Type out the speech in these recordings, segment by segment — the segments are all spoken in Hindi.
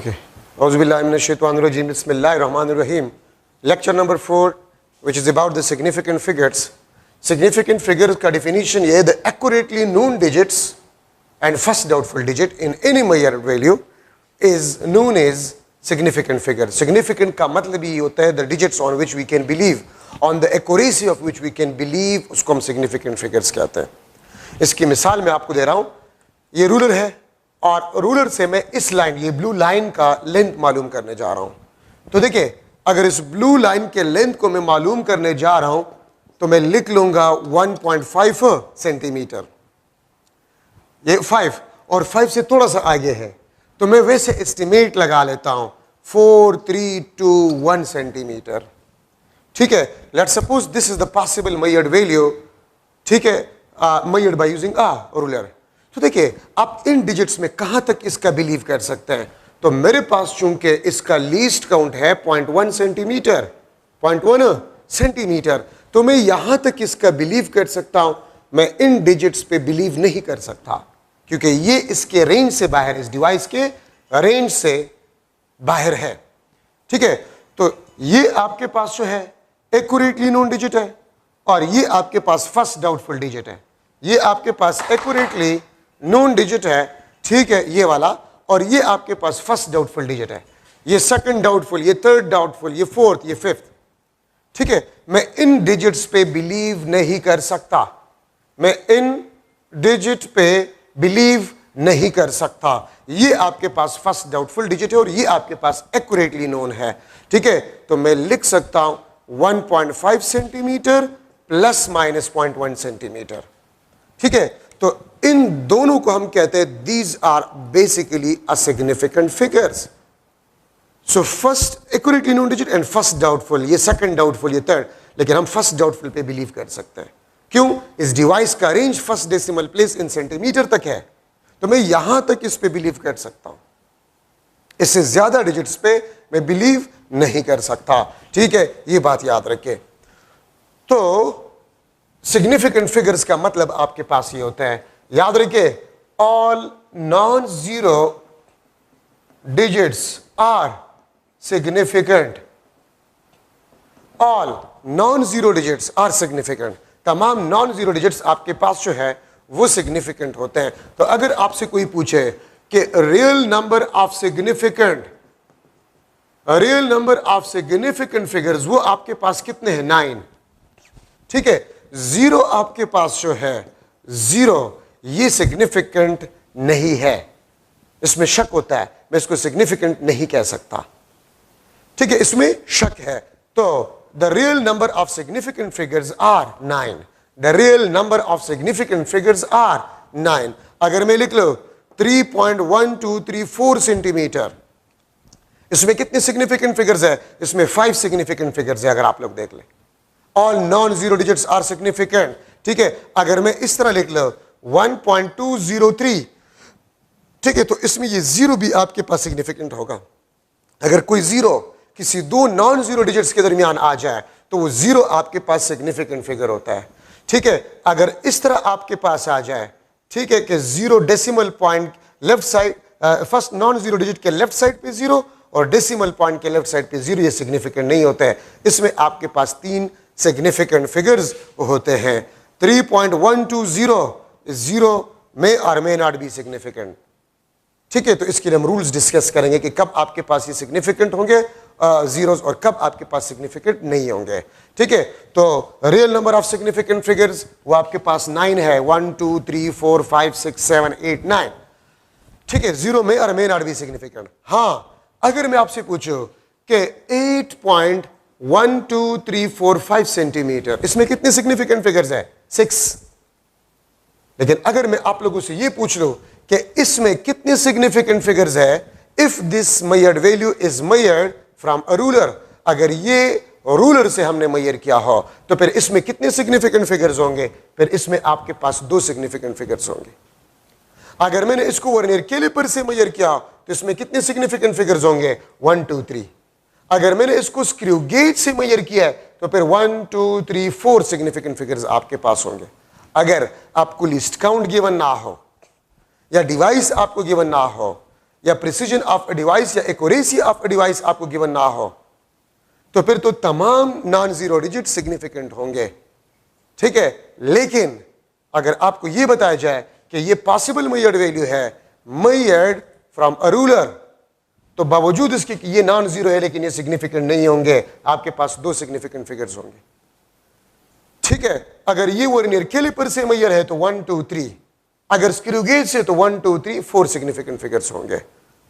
Okay. Auzubillahiminash-shaytanir-rajim. Bismillahir-rahmanir-rahim. Lecture number 4, which is about the significant figures. Significant figures का definition ये है, the accurately known digits and first doubtful digit in any measured value is known as significant figure. Significant का मतलब ये होता है the digits on which we can believe, on the accuracy of which we can believe, उसको हम significant figures कहते हैं. इसकी मिसाल मैं आपको दे रहा हूँ. ये रूलर है और रूलर से मैं इस लाइन, ये ब्लू लाइन का लेंथ मालूम करने जा रहा हूं. तो देखिए, अगर इस ब्लू लाइन के लेंथ को मैं मालूम करने जा रहा हूं तो मैं लिख लूंगा 1.5 सेंटीमीटर. ये 5 और 5 से थोड़ा सा आगे है तो मैं वैसे एस्टिमेट लगा लेता हूं 4321 सेंटीमीटर. ठीक है, let's suppose this is the possible measured value. ठीक है, मेजर्ड बाय यूजिंग रूलर. तो देखिए, आप इन डिजिट्स में कहां तक इसका बिलीव कर सकते हैं. तो मेरे पास चूंकि इसका लीस्ट काउंट है 0.1 सेंटीमीटर, 0.1 सेंटीमीटर, तो मैं यहां तक इसका बिलीव कर सकता हूं. मैं इन डिजिट्स पे बिलीव नहीं कर सकता क्योंकि ये इसके रेंज से बाहर, इस डिवाइस के रेंज से बाहर है. ठीक है, तो ये आपके पास जो है एक्यूरेटली नोन डिजिट है और ये आपके पास फर्स्ट डाउटफुल डिजिट है. ये आपके पास एक्यूरेटली नोन डिजिट है, ठीक है, ये वाला, और ये आपके पास फर्स्ट डाउटफुल डिजिट है. ये सेकंड डाउटफुल, ये थर्ड डाउटफुल, ये फोर्थ, ये फिफ्थ. ठीक है, मैं इन डिजिट्स पे बिलीव नहीं कर सकता. मैं इन डिजिट पे बिलीव नहीं कर सकता. ये आपके पास फर्स्ट डाउटफुल डिजिट है और ये आपके पास एक्यूरेटली नोन है. ठीक है, तो मैं लिख सकता हूं 1.5 सेंटीमीटर प्लस माइनस 0.1 सेंटीमीटर. ठीक है, तो इन दोनों को हम कहते हैं these are basically a significant figures. So first accurately known digit and first doubtful, ये सेकंड डाउटफुल, ये थर्ड, लेकिन हम फर्स्ट डाउटफुल पे बिलीव कर सकते हैं. क्यों? इस डिवाइस का range first decimal place in centimetre तक है, तो मैं यहां तक इस पे बिलीव कर सकता हूं. इससे ज्यादा डिजिट्स पे मैं बिलीव नहीं कर सकता. ठीक है, ये बात याद रखिए. तो सिग्निफिकेंट फिगर्स का मतलब आपके पास ये होता है, याद रखिए, all non zero digits are significant. All non zero digits are significant. तमाम नॉन जीरो डिजिट्स आपके पास जो है वो सिग्निफिकेंट होते हैं. तो अगर आपसे कोई पूछे कि real number of significant figures वो आपके पास कितने हैं? 9. ठीक है, जीरो आपके पास जो है, जीरो, ये सिग्निफिकेंट नहीं है. इसमें शक होता है, मैं इसको सिग्निफिकेंट नहीं कह सकता. ठीक है, इसमें शक है. तो the real number of significant figures are 9. The real number of significant figures are 9. अगर मैं लिख लो 3.1234 सेंटीमीटर, इसमें कितने सिग्निफिकेंट फिगर्स है? इसमें 5 सिग्निफिकेंट फिगर्स है. अगर आप लोग देख लें, all non zero digits are significant. ठीक है, अगर मैं इस तरह लिख लो 1.203, ठीक है, तो इसमें ये जीरो भी आपके पास सिग्निफिकेंट होगा. अगर कोई जीरो किसी दो नॉन जीरो डिजिट्स के दरमियान आ जाए तो वो जीरो आपके पास सिग्निफिकेंट फिगर होता है. ठीक है, अगर इस तरह आपके पास आ जाए, ठीक है, कि zero decimal point left side, first non zero digit के लेफ्ट साइड पे जीरो और डेसिमल पॉइंट के लेफ्ट साइड पे जीरो, ये सिग्निफिकेंट नहीं होता है. इसमें आपके पास 3 सिग्निफिकेंट फिगर्स होते हैं. 3.120 जीरो में और मे नॉट बी सिग्निफिकेंट. ठीक है, तो इसके लिए हम रूल्स डिस्कस करेंगे कि कब आपके पास ये सिग्निफिकेंट होंगे जीरोस और कब आपके पास सिग्निफिकेंट नहीं होंगे. ठीक है, तो real number of significant figures वो आपके पास 9 है. 1 2 3 4 5 6 7 8 9. ठीक है, जीरो में और मे नॉट बी सिग्निफिकेंट. हाँ, अगर मैं आपसे पूछूं कि 8.12345 सेंटीमीटर, इसमें कितने सिग्निफिकेंट फिगर्स है? 6. लेकिन अगर मैं आप लोगों से ये पूछ लूं कि इसमें कितने सिग्निफिकेंट फिगर्स है, if this measured value is measured from a ruler, अगर ये रूलर से हमने मेजर किया हो तो फिर इसमें कितने सिग्निफिकेंट फिगर्स होंगे? फिर इसमें आपके पास 2 सिग्निफिकेंट फिगर्स होंगे. अगर मैंने इसको वर्नियर कैलिपर से मेजर किया तो इसमें कितने सिग्निफिकेंट फिगर्स होंगे? 1 2 3. अगर मैंने इसको स्क्रू गेज से मेजर किया है तो फिर 1 2 3 4 सिग्निफिकेंट फिगर्स आपके पास होंगे. अगर आपको लिस्ट काउंट गिवन ना हो या डिवाइस आपको गिवन ना हो या प्रिसीजन ऑफ अ डिवाइस या एक्यूरेसी ऑफ अ डिवाइस आपको गिवन ना हो, तो फिर तो तमाम नॉन जीरो डिजिट सिग्निफिकेंट होंगे, ठीक है। लेकिन अगर आपको यह बताया जाए कि यह पॉसिबल मेजर्ड वैल्यू है मेजर्ड फ्रॉम अ रूलर, तो बावजूद इसके कि ये नॉन जीरो है लेकिन ये सिग्निफिकेंट नहीं होंगे, आपके पास दो सिग्निफिकेंट फिगर्स होंगे, ठीक है। अगर ये वर्नियर कैलिपर से मेजर है तो 1 2 3, अगर स्क्रू गेज से तो 1 2 3 4 सिग्निफिकेंट फिगर्स होंगे,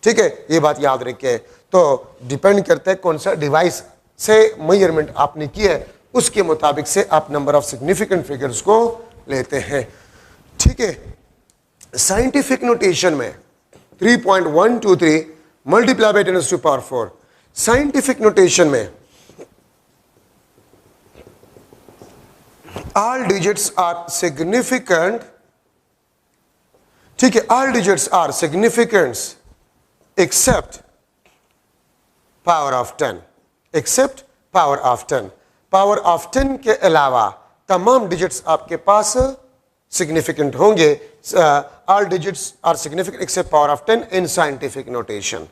ठीक है। ये बात याद रखिए। तो डिपेंड करता है कौन सा डिवाइस से मेजरमेंट आपने किया है, उसके मुताबिक से आप नंबर ऑफ सिग्निफिकेंट फिगर्स को लेते हैं, ठीक है। साइंटिफिक नोटेशन में 3.123 मल्टीप्लाई बाय 10⁴। साइंटिफिक नोटेशन में ऑल डिजिट्स आर सिग्निफिकेंट, ठीक है, all digits are significant except power of 10, except power of 10। Power of 10 के अलावा तमाम डिजिट्स आपके पास सिग्निफिकेंट होंगे। All digits are significant except power of 10 in scientific notation,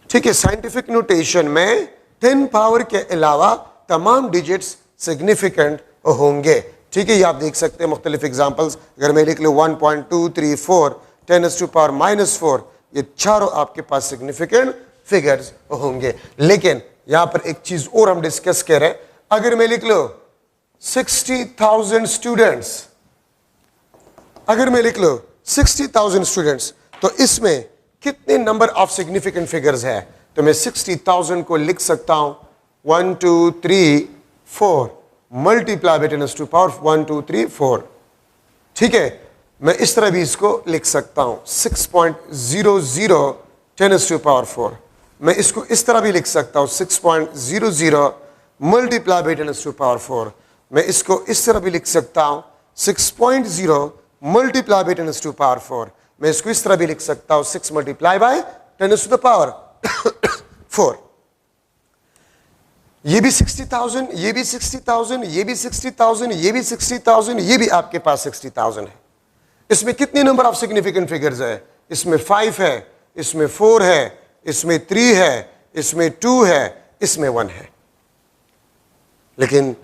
ठीक है। साइंटिफिक नोटेशन में 10 पावर के अलावा तमाम डिजिट्स सिग्निफिकेंट होंगे, ठीक है। ये आप देख सकते हैं मुख्तलिफ एग्जाम्पल्स। अगर मैं लिख लूँ 1.234 10⁻⁻⁴, ये चारों आपके पास सिग्निफिकेंट फिगर्स होंगे। लेकिन यहां पर एक चीज और हम डिस्कस कर रहे हैं, अगर मैं लिख लो 60,000 स्टूडेंट्स, अगर मैं लिख लो 60,000 स्टूडेंट्स, तो इसमें कितने नंबर ऑफ सिग्निफिकेंट फिगर्स है? तो मैं 60,000 को लिख सकता हूं 1 2 3 4 मल्टीप्लाई बाय 10⁻⁴ 1 2 3 4, ठीक है। मैं इस तरह भी इसको लिख सकता हूं 6.00 10⁻⁴। मैं इसको इस तरह भी लिख सकता हूं 6.00 मल्टीप्लाई बाय 10⁻⁴। मैं इसको इस तरह भी लिख सकता हूं 6.0 मल्टीप्लाई बाय 10⁻⁴। मैं इसको इस तरह भी लिख सकता हूं 6 मल्टीप्लाई बाय 10⁻⁴। ये भी 60,000, ये भी 60,000, ये भी 60,000, ये भी 60,000, ये भी आपके पास 60,000 है। इसमें कितने नंबर ऑफ सिग्निफिकेंट फिगर्स है? इसमें 5 है, इसमें 4 है, इसमें 3 है, इसमें 2 है, इसमें 1 है। लेकिन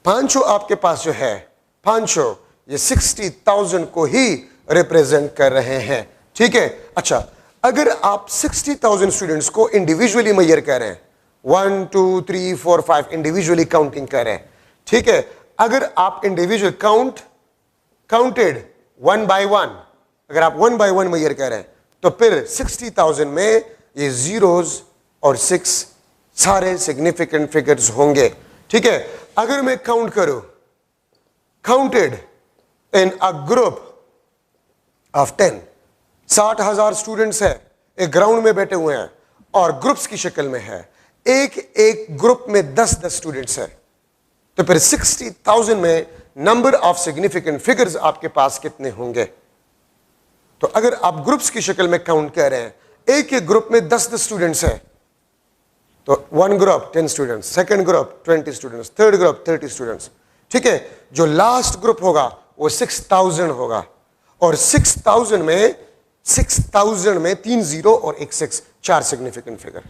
पांचों आपके पास जो है, पांचों ये 60,000 को ही रिप्रेजेंट कर रहे हैं, ठीक है। अच्छा, अगर आप 60,000 स्टूडेंट्स को इंडिविजुअली मेजर कर रहे हैं, 1 2 3 4 5 इंडिविजुअली काउंटिंग कर रहे हैं, ठीक है। अगर आप इंडिविजुअल काउंटेड 1 by 1, अगर आप 1 by 1 मेजर कर रहे हैं, तो फिर 60,000 में ये जीरोस और 6 सारे सिग्निफिकेंट फिगर्स होंगे, ठीक है। अगर मैं काउंट करूं counted in a group of 10, 60,000 students है, एक ग्राउंड में बैठे हुए हैं और ग्रुप्स की शक्ल में है, एक एक ग्रुप में 10-10 स्टूडेंट्स है, तो फिर 60,000 में नंबर ऑफ सिग्निफिकेंट फिगर्स आपके पास कितने होंगे? तो अगर आप ग्रुप्स की शक्ल में काउंट कर रहे हैं, एक एक ग्रुप में 10-10 स्टूडेंट्स है, तो 1 group 10 students, second group 20 students, third group 30 students, ठीक है। जो लास्ट ग्रुप होगा वो 6,000 होगा, और 6,000 में 3 जीरो और एक 6, 4 सिग्निफिकेंट फिगर,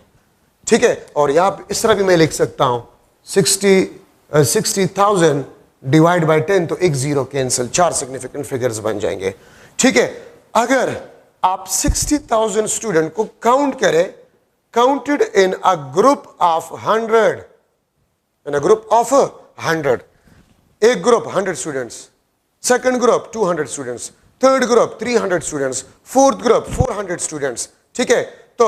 ठीक है। और यहां पर इस तरह भी मैं लिख सकता हूं 60,000 डिवाइड बाय 10, तो एक जीरो कैंसिल, 4 सिग्निफिकेंट फिगर्स बन जाएंगे, ठीक है। अगर आप 60,000 स्टूडेंट को काउंट करें, counted in a group of 100, in a group of 100, एक group 100 students, second group 200 students, third group 300 students, fourth group 400 students, ठीक है। तो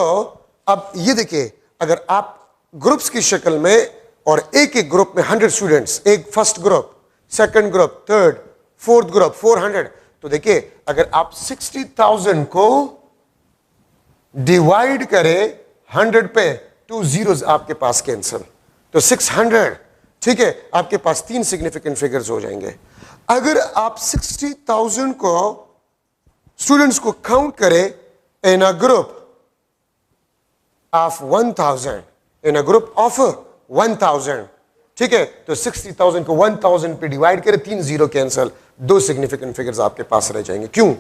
अब ये देखिए, अगर आप ग्रुप्स की शक्ल में और एक एक ग्रुप में 100 स्टूडेंट्स, एक first group, second group, third, fourth group 400, तो देखिए अगर आप 60,000 को डिवाइड करें 100 पे, 2 जीरोस आपके पास कैंसिल, तो 600, ठीक है। आपके पास 3 सिग्निफिकेंट फिगर्स हो जाएंगे। अगर आप 60,000 को स्टूडेंट्स को काउंट करें in a group of 1000, in a group of 1000, ठीक है, तो 60,000 को 1000 पे डिवाइड करें, 3 जीरो कैंसिल, 2 सिग्निफिकेंट फिगर्स आपके पास रह जाएंगे। क्यों?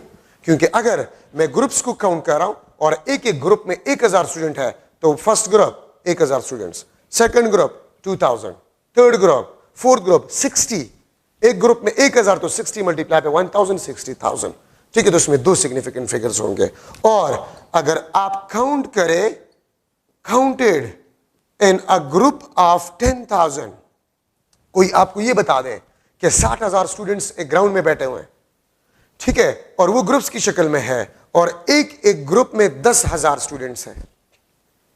क्योंकि अगर मैं ग्रुप्स को काउंट कर रहा हूं और एक एक ग्रुप में 1000 स्टूडेंट है, तो first group 1000 students, second group 2000, third group, fourth group 60, एक ग्रुप में 1000 तो 60 मल्टीप्लाई पे 1000, 60,000। ठीक है, तो उसमें 2 सिग्निफिकेंट फिगर्स होंगे। और अगर आप काउंट करें, counted in a group of 10,000, कोई आपको ये बता दे कि 60,000 स्टूडेंट्स एक ग्राउंड में बैठे हुए हैं, ठीक है, और वो ग्रुप्स की शक्ल में है, और एक एक ग्रुप में 10,000 स्टूडेंट्स हैं,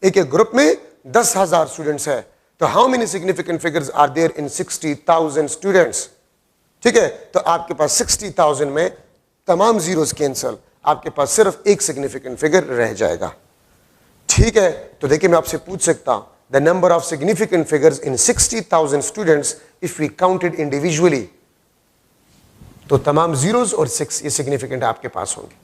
एक एक ग्रुप में 10,000 स्टूडेंट्स है, तो how many significant figures are there in 60,000 students? ठीक है, तो आपके पास 60,000 में तमाम जीरोस कैंसल, आपके पास सिर्फ एक सिग्निफिकेंट फिगर रह जाएगा। ठीक है, तो देखिए मैं आपसे पूछ सकता हूं, the number of significant figures in 60,000 students if we counted individually, तो तमाम जीरोस और 6 ये सिग्निफिकेंट आपके पास होंगे।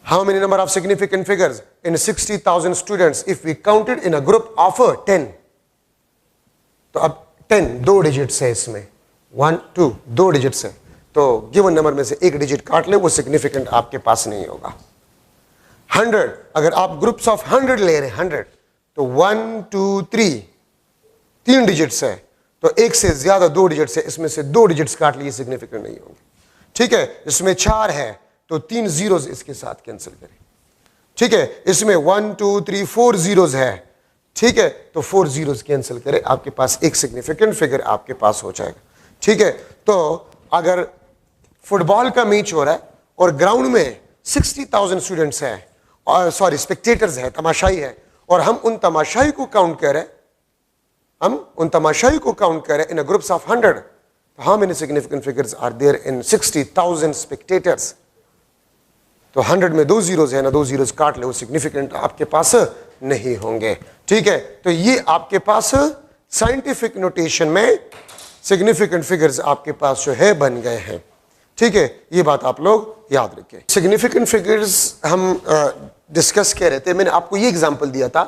How many number of significant figures in 60,000 students if we counted in a group of 10? तो अब 10 2 डिजिट्स है इसमें, 1 2 2 डिजिट्स है, तो गिवन नंबर में से एक डिजिट काट ले, वो सिग्निफिकेंट आपके पास नहीं होगा। 100, अगर आप ग्रुप्स ऑफ 100 ले रहे हैं, 100, तो 1 2 3 डिजिट्स है, तो एक से ज्यादा 2 डिजिट्स है, इसमें से 2 डिजिट्स काट लिए, सिग्निफिकेंट नहीं होंगे। ठीक है, इसमें 4 है तो 3 जीरोस इसके साथ कैंसिल करें। ठीक है, इसमें 1 2 3 4 जीरोस है, ठीक है, तो 4 जीरोस कैंसिल करें, आपके पास एक सिग्निफिकेंट फिगर आपके पास हो जाएगा। ठीक है, तो अगर फुटबॉल का मैच हो रहा है और ग्राउंड में 60,000 स्टूडेंट्स हैं, और सॉरी स्पेक्टेटर्स हैं, तमाशाई है, और हम उन तमाशाई को काउंट करें, इन अ ग्रुप्स ऑफ 100, तो how many significant figures are there in 60,000 spectators? तो 100 में 2 जीरोस है ना, 2 जीरोस काट ले, वो सिग्निफिकेंट आपके पास नहीं होंगे। ठीक है, तो ये आपके पास साइंटिफिक नोटेशन में सिग्निफिकेंट फिगर्स आपके पास जो है बन गए हैं। ठीक है, ये बात आप लोग याद रखें। सिग्निफिकेंट फिगर्स हम डिस्कस कर रहे थे, मैंने आपको ये एग्जांपल दिया था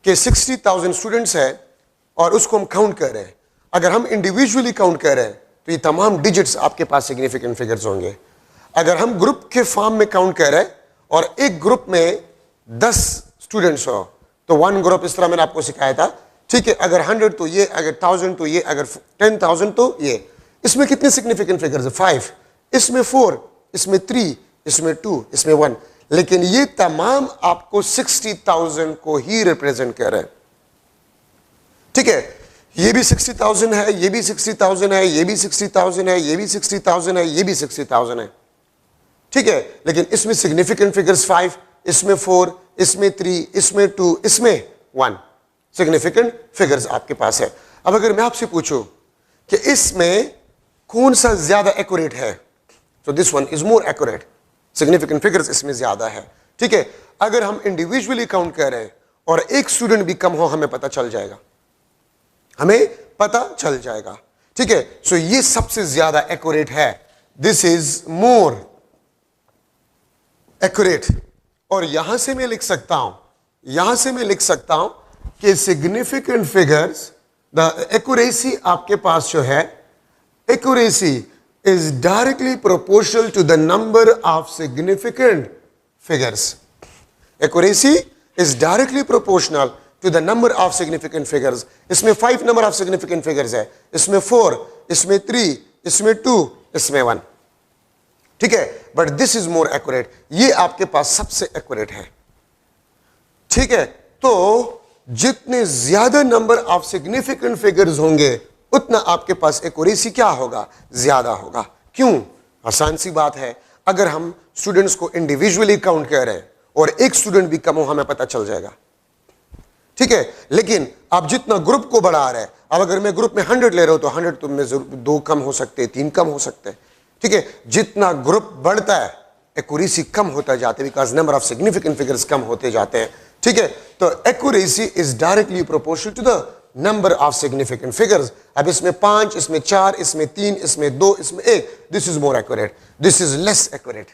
कि 60,000 स्टूडेंट्स है और उसको हम काउंट कर रहे हैं। अगर हम इंडिविजुअली काउंट कर रहे हैं तो ये तमाम डिजिट्स आपके पास सिग्निफिकेंट फिगर्स होंगे। अगर हम ग्रुप के फॉर्म में काउंट कर रहे हैं और एक ग्रुप में 10 स्टूडेंट्स हो, तो 1 ग्रुप, इस तरह मैंने आपको सिखाया था। ठीक है, अगर 100 तो ये, अगर 1000 तो ये, अगर 10,000 तो ये। इसमें कितने सिग्निफिकेंट फिगर्स है? 5, इसमें 4, इसमें 3, इसमें 2, इसमें 1। लेकिन ये तमाम आपको 60,000 को ही रिप्रेजेंट कर रहे हैं। ठीक है, ये भी 60,000 है, ये भी 60,000 है, ये भी 60,000 है, ये भी 60,000 है, ये भी 60,000 है। ठीक है, लेकिन इसमें सिग्निफिकेंट फिगर्स 5, इसमें 4, इसमें 3, इसमें 2, इसमें 1 सिग्निफिकेंट फिगर्स आपके पास है। अब अगर मैं आपसे पूछूं कि इसमें कौन सा ज्यादा एक्यूरेट है, तो this one is more accurate, significant figures इसमें ज्यादा है। ठीक है, अगर हम इंडिविजुअली काउंट कर रहे हैं और एक स्टूडेंट भी कम हो, हमें पता चल जाएगा, हमें पता चल जाएगा। ठीक है, सो ये सबसे ज्यादा एक्यूरेट है, दिस इज मोर एक्यूरेट। और यहां से मैं लिख सकता हूं, कि सिग्निफिकेंट फिगर्स, द एक्यूरेसी आपके पास जो है, accuracy is directly proportional to the number of significant figures. Accuracy is directly proportional to the number of significant figures. इसमें 5 नंबर ऑफ सिग्निफिकेंट फिगर्स है, इसमें 4, इसमें 3, इसमें 2, इसमें 1। ठीक है, but this is more accurate, ये आपके पास सबसे एक्यूरेट है। ठीक है, तो जितने ज्यादा नंबर ऑफ सिग्निफिकेंट फिगर्स होंगे उतना आपके पास एक्यूरेसी क्या होगा? ज्यादा होगा। क्यों? आसान सी बात है, अगर हम स्टूडेंट्स को इंडिविजुअली काउंट कर रहे हैं और एक स्टूडेंट भी कम हो, हमें पता चल जाएगा। ठीक है, लेकिन आप जितना ग्रुप को बढ़ा रहे हैं, अब अगर मैं ग्रुप में 100 ले रहा हूं तो 100 तो में 2 कम हो सकते हैं, 3 कम हो सकते हैं। ठीक है, जितना ग्रुप बढ़ता है एक्यूरेसी कम होता जाता है, because number of significant figures कम होते जाते हैं। ठीक है, तो accuracy is directly proportional to the number of significant figures. अब इसमें 5, इसमें 4, इसमें 3, इसमें 2, इसमें 1, this is more accurate, this is less accurate.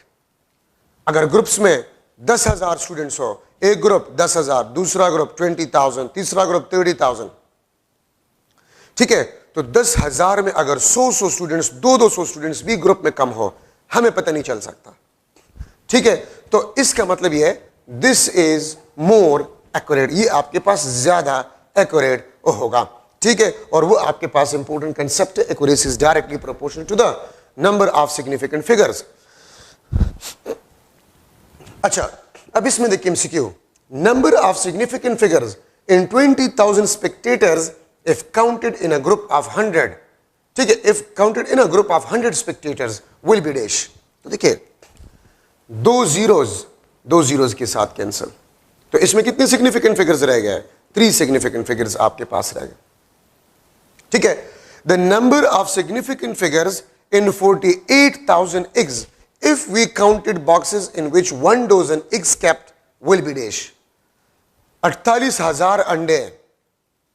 अगर ग्रुप्स में 10,000 स्टूडेंट्स हो, एक ग्रुप 10,000, दूसरा ग्रुप 20,000, तीसरा ग्रुप 30,000। ठीक है, तो 10,000 में अगर 100 स्टूडेंट्स, 200 स्टूडेंट्स भी ग्रुप में कम हो, हमें पता नहीं चल सकता। ठीक है, तो इसका मतलब ये है दिस इज मोर एक्यूरेट, ये आपके पास ज्यादा एक्यूरेट होगा, ठीक है। और वो आपके पास इंपॉर्टेंट कंसेप्ट है, accuracy is directly proportional to the number of significant figures. अच्छा, अब इसमें देखिए MCQ, number of significant figures in 20,000 spectators if counted in a group of 100, ठीक है, if counted in a group of 100 spectators will be dash. तो देखिए दो जीरोज के साथ कैंसिल, तो इसमें कितने सिग्निफिकेंट फिगर्स रह गए? 3 सिग्निफिकेंट फिगर्स आपके पास रह गए, ठीक है। The number of significant figures in 48,000 eggs if we counted boxes in which 1 dozen eggs kept will be dash। 48,000 अंडे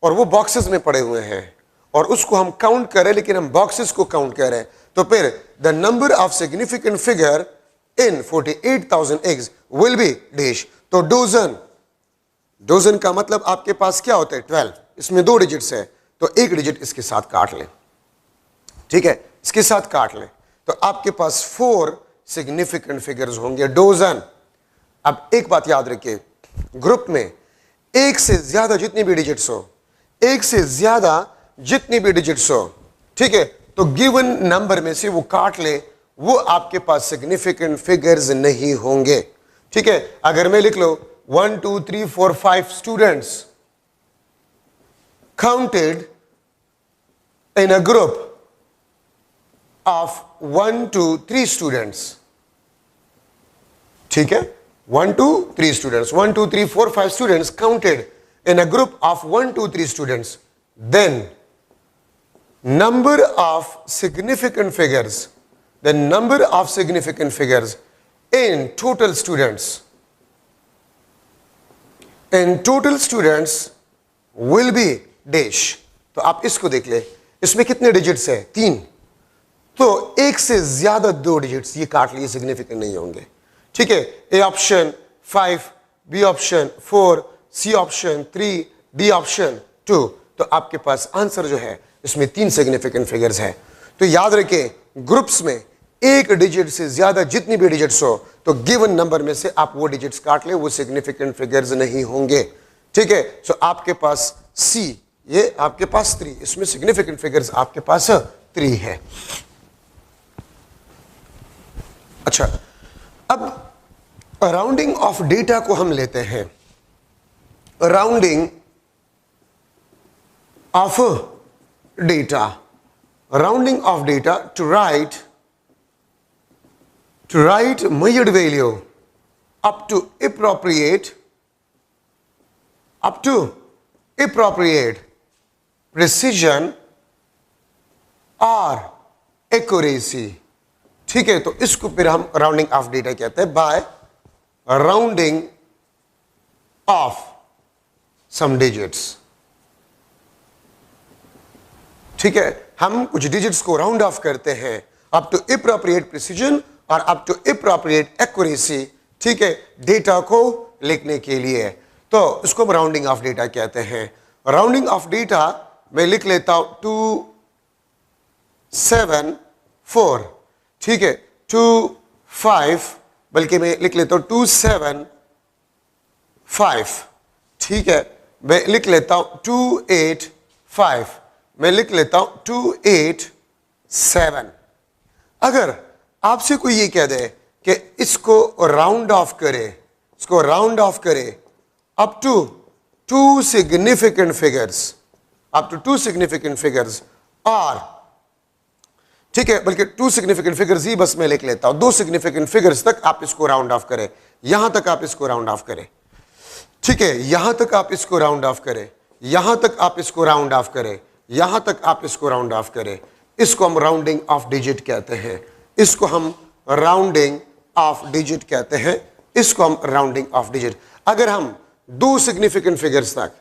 और वो बॉक्सेस में पड़े हुए हैं और उसको हम काउंट कर रहे हैं, लेकिन हम बॉक्सेस को काउंट कर रहे हैं, तो फिर the number of significant figure in 48,000 eggs will be dash। तो डोजन का मतलब आपके पास क्या होता है? 12। इसमें 2 डिजिट्स है, तो 1 डिजिट इसके साथ काट लें, ठीक है, इसके साथ काट लें, तो आपके पास 4 सिग्निफिकेंट फिगर्स होंगे, डोजन। अब एक बात याद रखिए, ग्रुप में एक से ज्यादा जितनी भी डिजिट्स हो, एक से ज्यादा जितनी भी डिजिट्स हो, ठीक है, तो गिवन नंबर में से वो काट ले, वो आपके पास सिग्निफिकेंट फिगर्स नहीं होंगे, ठीक है। अगर मैं लिख लो 1 2 3 4 5 students counted in a group of 1 2 3 students, ठीक है, 1 2 3 students, 1 2 3 4 5 students counted in a group of 1 2 3 students, then number of significant figures, the number of significant figures in total students will be dash। तो आप इसको देख ले, इसमें कितने डिजिट्स है? 3, तो एक से ज्यादा 2 डिजिट्स ये काट लिए, सिग्निफिकेंट नहीं होंगे, ठीक है। A option 5, B option 4, C option 3, D option 2, तो आपके पास आंसर जो है इसमें 3 सिग्निफिकेंट फिगर्स है। तो याद रखें, ग्रुप्स में एक डिजिट से ज्यादा जितनी भी डिजिट्स हो, तो गिवन नंबर में से आप वो डिजिट्स काट ले, वो सिग्निफिकेंट फिगर्स नहीं होंगे, ठीक है। सो आपके पास सी, ये आपके पास 3, इसमें सिग्निफिकेंट फिगर्स आपके पास 3 है। अच्छा, अब राउंडिंग ऑफ डेटा को हम लेते हैं, rounding off data, rounding off data to right measured value up to appropriate precision or accuracy, ठीक है। तो इसको फिर हम राउंडिंग ऑफ डेटा कहते हैं, bye rounding of some digits, ठीक है। हम कुछ डिजिट्स को राउंड ऑफ करते हैं अप टू एप्रोप्रिएट प्रिसीजन और अप टू एप्रोप्रिएट एक्यूरेसी, ठीक है, डेटा को लिखने के लिए, तो इसको हम राउंडिंग ऑफ डेटा कहते हैं। राउंडिंग ऑफ डेटा मैं लिख लेता हूं 2 7 4, ठीक है, 2 5, बल्कि मैं लिख लेता हूं 2 7 5, ठीक है, मैं लिख लेता हूं 2 8 5, मैं लिख लेता हूं 2 8 7। अगर आपसे कोई ये कह दे कि इसको राउंड ऑफ करे, इसको राउंड ऑफ करे up to 2 significant figures, up to 2 significant figures, और ठीक है, बल्कि 2 सिग्निफिकेंट फिगर्स ही बस मैं लिख लेता हूं, 2 सिग्निफिकेंट फिगर्स तक आप इसको राउंड ऑफ करें, यहां तक आप इसको राउंड ऑफ करें, ठीक है, यहां तक आप इसको राउंड ऑफ करें, यहां तक आप इसको राउंड ऑफ करें, यहां तक आप इसको राउंड ऑफ करें, इसको हम राउंडिंग ऑफ डिजिट कहते हैं, इसको हम राउंडिंग ऑफ डिजिट कहते हैं, इसको हम राउंडिंग ऑफ डिजिट। अगर हम 2 सिग्निफिकेंट फिगर्स तक,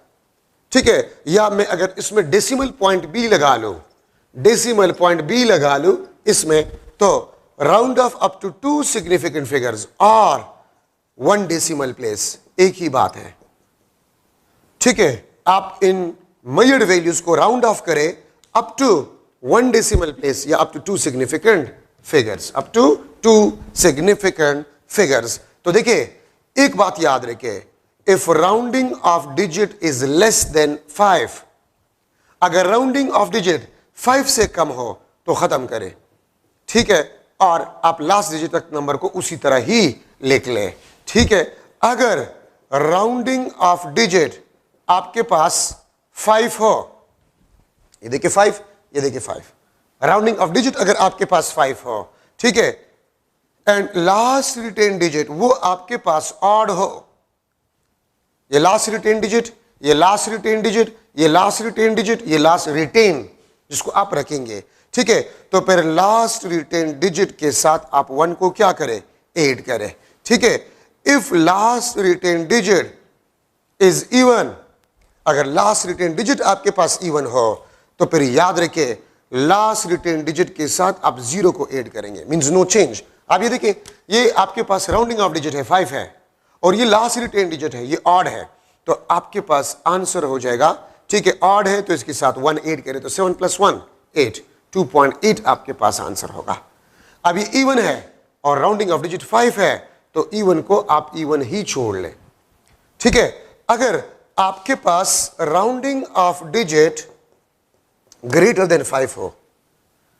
ठीक है, या मैं अगर इसमें डेसिमल पॉइंट भी लगा लूं, डेसिमल पॉइंट भी लगा लूं इसमें, तो round off up to 2 significant figures और 1 डेसिमल प्लेस, एक ही बात है, ठीक है। आप इन मेजर्ड वैल्यूज को राउंड ऑफ करें अप टू 1 डेसिमल प्लेस या up to 2 significant figures, up to 2 significant figures. तो देखिए एक बात याद रखिए, if rounding off digit is less than 5, अगर राउंडिंग ऑफ डिजिट 5 से कम हो तो खत्म करें, ठीक है, और आप लास्ट डिजिट तक नंबर को उसी तरह ही लिख लें, ठीक है। अगर राउंडिंग ऑफ डिजिट आपके पास 5 हो, ये देखिए 5, ये देखिए 5, राउंडिंग ऑफ डिजिट अगर आपके पास 5 हो, ठीक है, एंड लास्ट रिटेन डिजिट वो आपके पास ऑड हो, ये लास्ट रिटेन डिजिट, ये लास्ट रिटेन डिजिट, ये लास्ट रिटेन डिजिट, ये लास्ट रिटेन जिसको आप रखेंगे, ठीक है, तो फिर लास्ट रिटेन डिजिट के साथ आप 1 को क्या करें, ऐड करें, ठीक है। If last retained digit is even, अगर लास्ट रिटेन डिजिट आपके पास इवन हो तो फिर याद रखिए लास्ट रिटेन डिजिट के साथ आप 0 को ऐड करेंगे, मींस नो चेंज। आप ये देखिए, ये आपके पास राउंडिंग ऑफ डिजिट है 5 है और ये लास्ट रिटेन डिजिट है, ये ऑड है, तो आपके पास आंसर हो जाएगा, ठीक है, ऑड है तो इसके साथ 1 ऐड करें तो 7 + 1 8, 2.8 आपके पास आंसर होगा। अब ये इवन है और राउंडिंग ऑफ डिजिट 5 है तो इवन को आप इवन ही छोड़ लें, ठीक है। अगर आपके पास rounding off digit greater than 5 हो,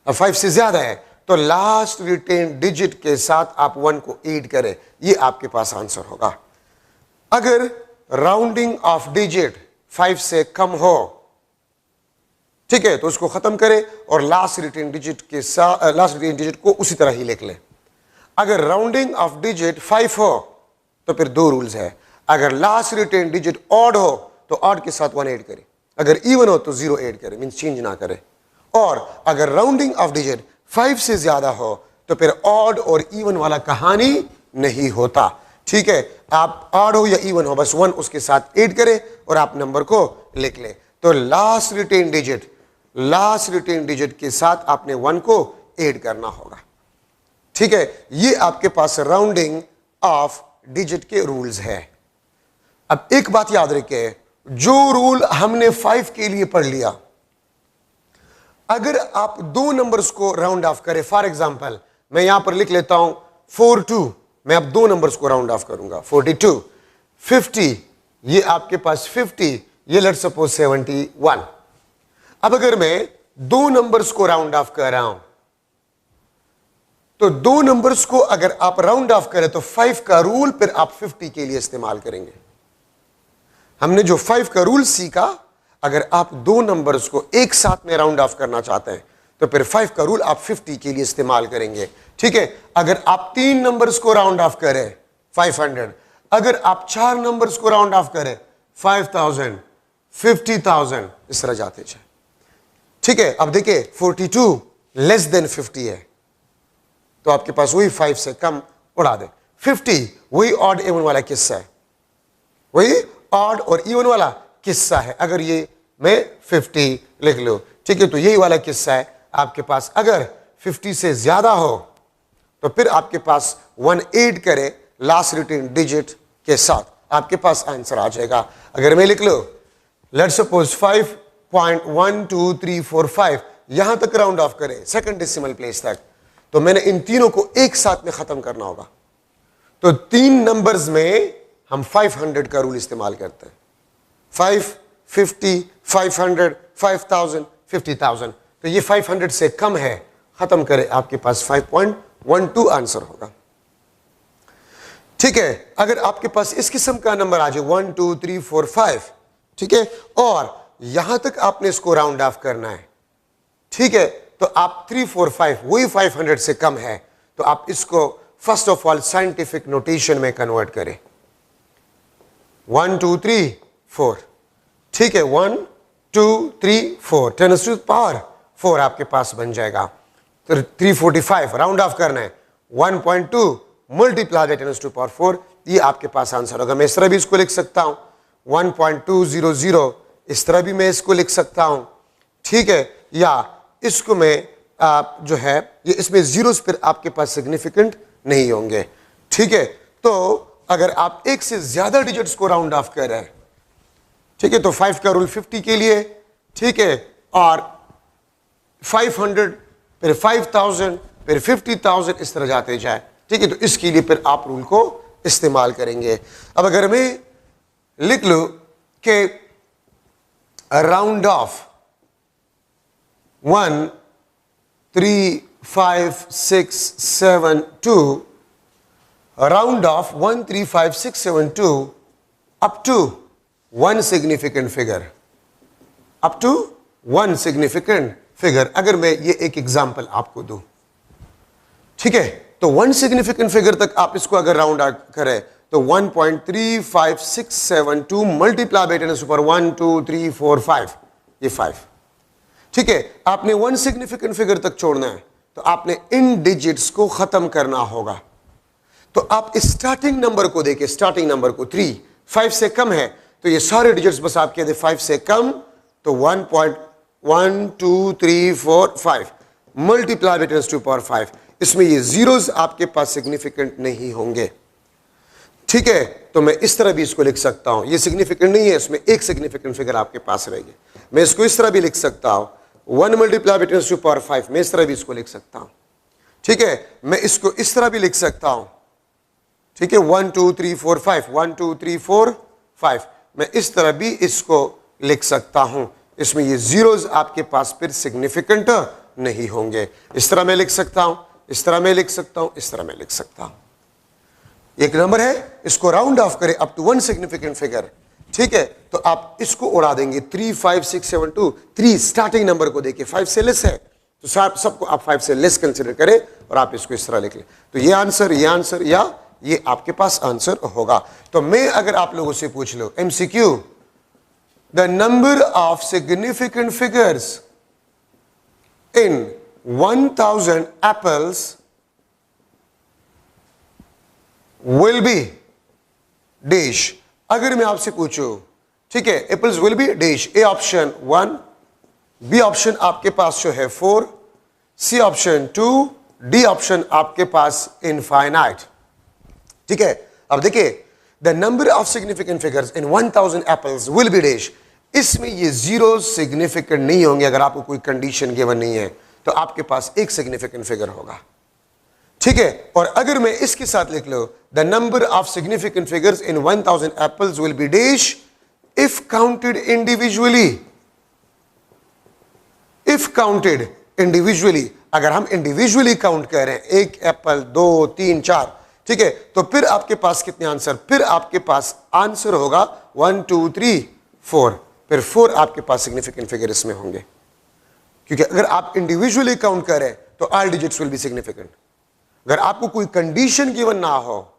अब 5 से ज्यादा है, तो लास्ट रिटेन डिजिट के साथ आप 1 को ऐड करें, ये आपके पास आंसर होगा। अगर राउंडिंग ऑफ डिजिट 5 से कम हो, ठीक है, तो उसको खत्म करें और लास्ट रिटेन डिजिट के साथ लास्ट रिटेन डिजिट को उसी तरह ही लिख लें। अगर राउंडिंग ऑफ डिजिट 5 हो तो फिर 2 रूल्स है, अगर लास्ट रिटेन डिजिट ऑड हो तो ऑड के साथ 1 ऐड करें, अगर इवन हो तो 0 ऐड करें, मींस चेंज ना करें, और अगर राउंडिंग ऑफ डिजिट 5 से ज्यादा हो तो फिर ऑड और इवन वाला कहानी नहीं होता, ठीक है। आप ऑड हो या इवन हो बस 1 उसके साथ ऐड करें और आप नंबर को लिख लें। तो लास्ट रिटेन डिजिट के साथ आपने 1 को ऐड करना होगा, ठीक है। ये आपके पास राउंडिंग ऑफ डिजिट के रूल्स है। अब एक बात याद रखिए, जो रूल हमने 5 के लिए पढ़ लिया, अगर आप 2 नंबर्स को राउंड ऑफ करें, फॉर एग्जांपल मैं यहां पर लिख लेता हूं 42, मैं अब 2 नंबर्स को राउंड ऑफ करूंगा, 42, 50, ये आपके पास 50, ये लेट्स सपोज 71। अब अगर मैं 2 नंबर्स को राउंड ऑफ कर रहा हूं तो 2 नंबर्स को अगर आप राउंड ऑफ करें तो 5 का रूल फिर आप 50 के लिए इस्तेमाल करेंगे। हमने जो 5 का रूल सीखा, अगर आप 2 नंबर्स को एक साथ में राउंड ऑफ करना चाहते हैं तो फिर 5 का रूल आप 50 के लिए इस्तेमाल करेंगे, ठीक है। अगर आप 3 नंबर्स को राउंड ऑफ करें 500, अगर आप 4 नंबर्स को राउंड ऑफ करें 5000, 50,000, इस तरह जाते जाए, ठीक है। अब देखिए 42 लेस देन 50 है तो आपके पास वही 5 से कम उड़ा दे, 50 वही ऑड इवन वाला किस्सा है, वही ऑड और इवन वाला किस्सा है। अगर ये मैं 50 लिख लो, ठीक है, तो यही वाला किस्सा है आपके पास। अगर 50 से ज्यादा हो तो फिर आपके पास 1 ऐड करे लास्ट रिटेन डिजिट के साथ, आपके पास आंसर आ जाएगा। अगर मैं लिख लो लेट्स सपोज 5.12345, यहां तक राउंड ऑफ करें सेकंड डेसिमल प्लेस तक, तो मैंने इन तीनों को एक साथ में खत्म करना होगा। तो 3 नंबर्स में हम 500 का रूल इस्तेमाल करते हैं, 5, 50, 500, 5000, 50,000, तो ये 500 से कम है, खत्म करें, आपके पास 5.12 आंसर होगा, ठीक है। अगर आपके पास इस किस्म का नंबर आ जाए 1 2 3 4 5, ठीक है, और यहां तक आपने इसको राउंड ऑफ करना है, ठीक है, तो आप 3 4 5 वही 500 से कम है तो आप इसको first of all scientific notation में कन्वर्ट करें, 1 2 3 4, ठीक है, 1 2 3 4, 10 टू पावर 4 आपके पास बन जाएगा। तो 345 राउंड ऑफ करना है, 1.2 मल्टीप्लाई बाय 10 टू पावर 4, ये आपके पास आंसर होगा। मैं इस तरह भी इसको लिख सकता हूं 1.200, इस तरह भी मैं इसको लिख सकता हूं, ठीक है, या इसको मैं जो है ये इसमें जीरोस फिर आपके पास सिग्निफिकेंट नहीं होंगे, ठीक है। तो अगर आप एक से ज्यादा डिजिट्स को राउंड ऑफ कर रहे हैं, ठीक है, तो 5 का रूल 50 के लिए, ठीक है, और 500 फिर 5000 फिर 50,000 इस तरह जाते जाए, ठीक है, तो इसके लिए फिर आप रूल को इस्तेमाल करेंगे। अब अगर मैं लिख लूं कि round off 1 3 5 6 7 2, round off 1 3 5 6 7 2 up to one significant figure, up to one significant figure. अगर मैं ये एक एग्जांपल आपको दूं, ठीक है, तो वन सिग्निफिकेंट फिगर तक आप इसको अगर राउंड आउट करें तो 1.35672 मल्टीप्लाई बाय 10 सुपर 1 2 3 4 5, ये 5, ठीक है। आपने वन सिग्निफिकेंट फिगर तक छोड़ना है तो आपने इन डिजिट्स को खत्म करना होगा। तो आप स्टार्टिंग नंबर को देखिए, स्टार्टिंग नंबर को 3 5 से कम है तो ये सारे डिजिट्स बस आप कहते 5 से कम, तो 1.1 2 3 4 5 मल्टीप्लाई बाय 10 टू पावर 5, इसमें ये जीरोस आपके पास सिग्निफिकेंट नहीं होंगे, ठीक है। तो मैं इस तरह भी इसको लिख सकता हूं, ये सिग्निफिकेंट नहीं है, इसमें एक सिग्निफिकेंट फिगर आपके पास रहेगी। मैं इसको इस तरह भी लिख सकता हूं 1 मल्टीप्लाई बाय 10 टू पावर 5, मैं इस तरह भी इसको लिख सकता हूं, ठीक है। मैं इसको इस तरह भी लिख सकता हूं, ठीक है, 1 2 3 4 5 1 2 3 4 5, मैं इस तरह भी इसको लिख सकता हूं। इसमें ये जीरोस आपके पास फिर सिग्निफिकेंट नहीं होंगे। इस तरह मैं लिख सकता हूं, इस तरह मैं लिख सकता हूं, इस तरह मैं लिख सकता हूं। एक नंबर है, इसको राउंड ऑफ करें up to one significant figure, ठीक है, तो आप इसको उड़ा देंगे 3 5 6 7 2, 3 स्टार्टिंग नंबर को देखिए 5 से लेस है तो सबको आप 5 से लेस कंसिडर करें और आप इसको इस तरह लिख लें, तो ये आंसर या ये आपके पास आंसर होगा। तो मैं अगर आप लोगों से पूछ लो MCQ, the number of significant figures in 1000 apples will be dash. अगर मैं आपसे पूछूं, ठीक है, apples will be dash, A option 1, B option आपके पास जो है 4, सी ऑप्शन 2, डी ऑप्शन आपके पास इनफाइनाइट, ठीक है। अब देखिए, the number of significant figures in 1000 apples will be dash, इसमें ये जीरो सिग्निफिकेंट नहीं होंगे। अगर आपको कोई कंडीशन गिवन नहीं है तो आपके पास एक सिग्निफिकेंट फिगर होगा, ठीक है। और अगर मैं इसके साथ लिख लो the number of significant figures in 1000 apples will be dash if counted individually, if counted individually, अगर हम इंडिविजुअली काउंट कर रहे हैं 1 एप्पल 2 3 4, ठीक है, तो फिर आपके पास कितने आंसर, फिर आपके पास आंसर होगा 1 2 3 4, फिर 4 आपके पास सिग्निफिकेंट फिगर इसमें होंगे, क्योंकि अगर आप इंडिविजुअली काउंट करें तो all digits will be significant. अगर आपको कोई कंडीशन गिवन ना हो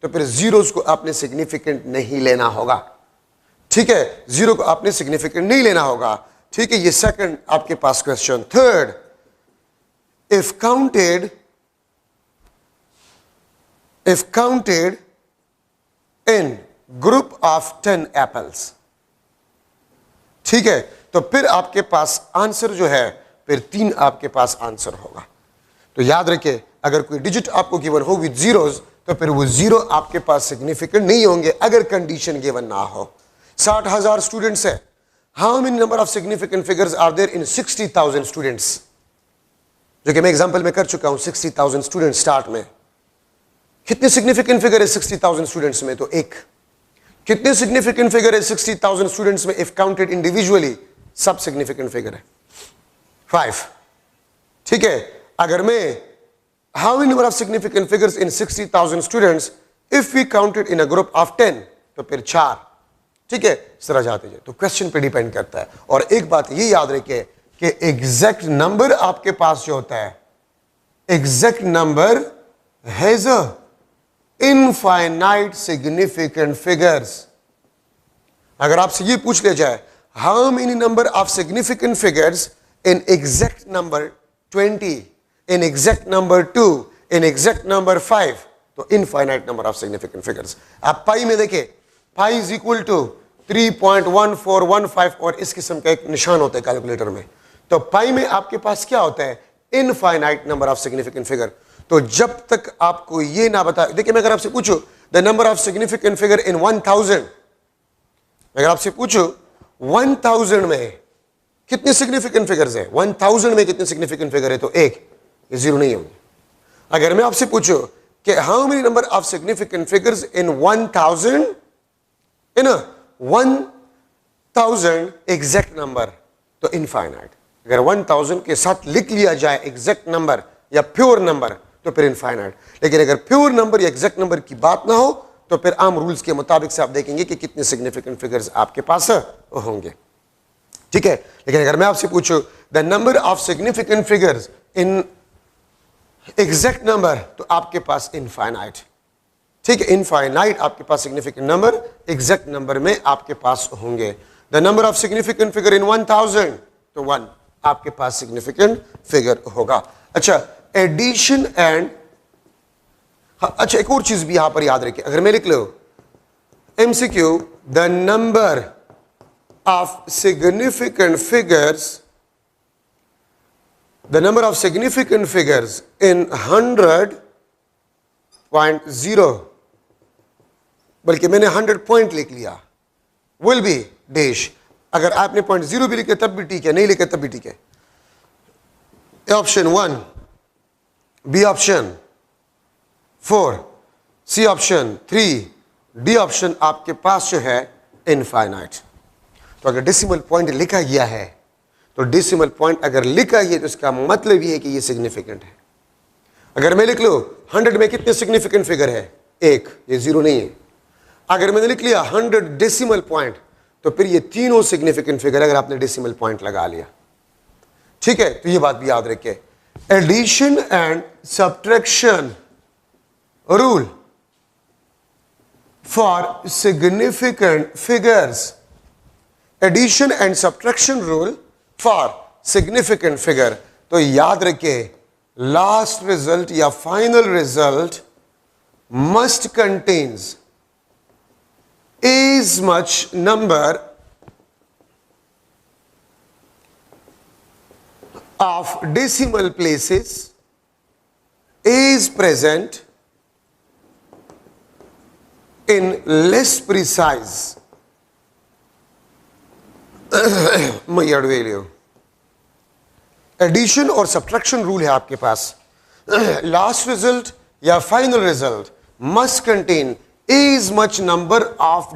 तो फिर जीरोस को आपने सिग्निफिकेंट नहीं लेना होगा, ठीक है, जीरो को आपने सिग्निफिकेंट नहीं लेना होगा, ठीक है। ये सेकंड आपके पास question. Third, if counted in group of 10 apples, ठीक है, तो फिर आपके पास आंसर जो है फिर 3 आपके पास आंसर होगा। तो याद रखिए, अगर कोई डिजिट आपको गिवन हो विद जीरोस तो फिर वो जीरो आपके पास सिग्निफिकेंट नहीं होंगे अगर कंडीशन गिवन ना हो। 60,000 स्टूडेंट्स है, how many number of significant figures are there in 60,000 students, जो कि मैं एग्जांपल में कर चुका हूं। 60,000 स्टूडेंट स्टार्ट में कितने सिग्निफिकेंट फिगर है 60,000 स्टूडेंट्स में, तो एक। कितने सिग्निफिकेंट फिगर है 60,000 स्टूडेंट्स में इफ काउंटेड इंडिविजुअली, सब सिग्निफिकेंट फिगर है 5, ठीक है। अगर मैं how many number of significant figures in 60,000 students if we counted in a group of 10, तो फिर 4, ठीक है, इस तरह जाते जाए। तो क्वेश्चन पे डिपेंड करता है। और एक बात ये याद रखिए कि एग्जैक्ट नंबर आपके पास जो होता है, exact number has a infinite significant figures. अगर आपसे ये पूछ लिया जाए how many number of significant figures in exact number 20, in exact number 2, in exact number 5, तो infinite number of significant figures. आप पाई में देखिए, पाई इज इक्वल टू 3.1415 और इस किस्म का एक निशान होता है कैलकुलेटर में। तो पाई में आपके पास क्या होता है, infinite number of significant figure. तो जब तक आपको ये ना बता, देखिए मैं अगर आपसे पूछूं the number of significant figure in 1000, अगर आपसे पूछूं 1000 में कितने सिग्निफिकेंट फिगर्स हैं, 1000 में कितने सिग्निफिकेंट फिगर है, तो एक, ये जीरो नहीं होंगे। अगर मैं आपसे पूछूं कि how many number of significant figures in 1000, in 1000 exact number, तो इनफाइनाइट। अगर 1000 के साथ लिख लिया जाए एग्जैक्ट नंबर या प्योर नंबर तो फिर इनफाइनाइट। लेकिन अगर प्योर नंबर या एग्जैक्ट नंबर की बात ना हो तो फिर आम रूल्स के मुताबिक से आप देखेंगे कि कितने सिग्निफिकेंट फिगर्स आपके पास होंगे, ठीक है। लेकिन अगर मैं आपसे पूछूं the number of significant figures in exact number, तो आपके पास इनफाइनाइट, ठीक है, इनफाइनाइट आपके पास सिग्निफिकेंट नंबर एग्जैक्ट नंबर में आपके पास होंगे। The number of significant figure in 1000, तो 1 आपके पास सिग्निफिकेंट फिगर होगा। अच्छा, एडिशन एंड, अच्छा एक और चीज भी यहां पर याद रखिए, अगर मैं लिख लो MCQ the number of significant figures, the number of significant figures in 100.0, बल्कि मैंने 100 पॉइंट लिख लिया, will be dash। अगर आपने 0.0 भी लिखे तब भी ठीक है, नहीं लिखे तब भी ठीक है। Option 1, B option 4, C option 3, D option आपके पास जो है इनफाइनाइट। तो अगर डेसिमल पॉइंट लिखा गया है तो डेसिमल पॉइंट अगर लिखा है तो इसका मतलब ये है कि ये सिग्निफिकेंट है। अगर मैं लिख लो 100 में कितने सिग्निफिकेंट फिगर है, 1, ये 0 नहीं है। अगर मैंने लिख लिया 100 डेसिमल पॉइंट तो फिर ये तीनों सिग्निफिकेंट फिगर अगर आपने डेसिमल पॉइंट लगा लिया, ठीक है। तो ये बात भी याद रखिए, addition and subtraction rule for significant figures, addition and subtraction rule for significant figure. तो याद रखिए लास्ट रिजल्ट या final result must contains as much number of decimal places is present in less precise measured value। Addition और सब्ट्रैक्शन रूल है आपके पास, लास्ट रिजल्ट या final result must contain as much number of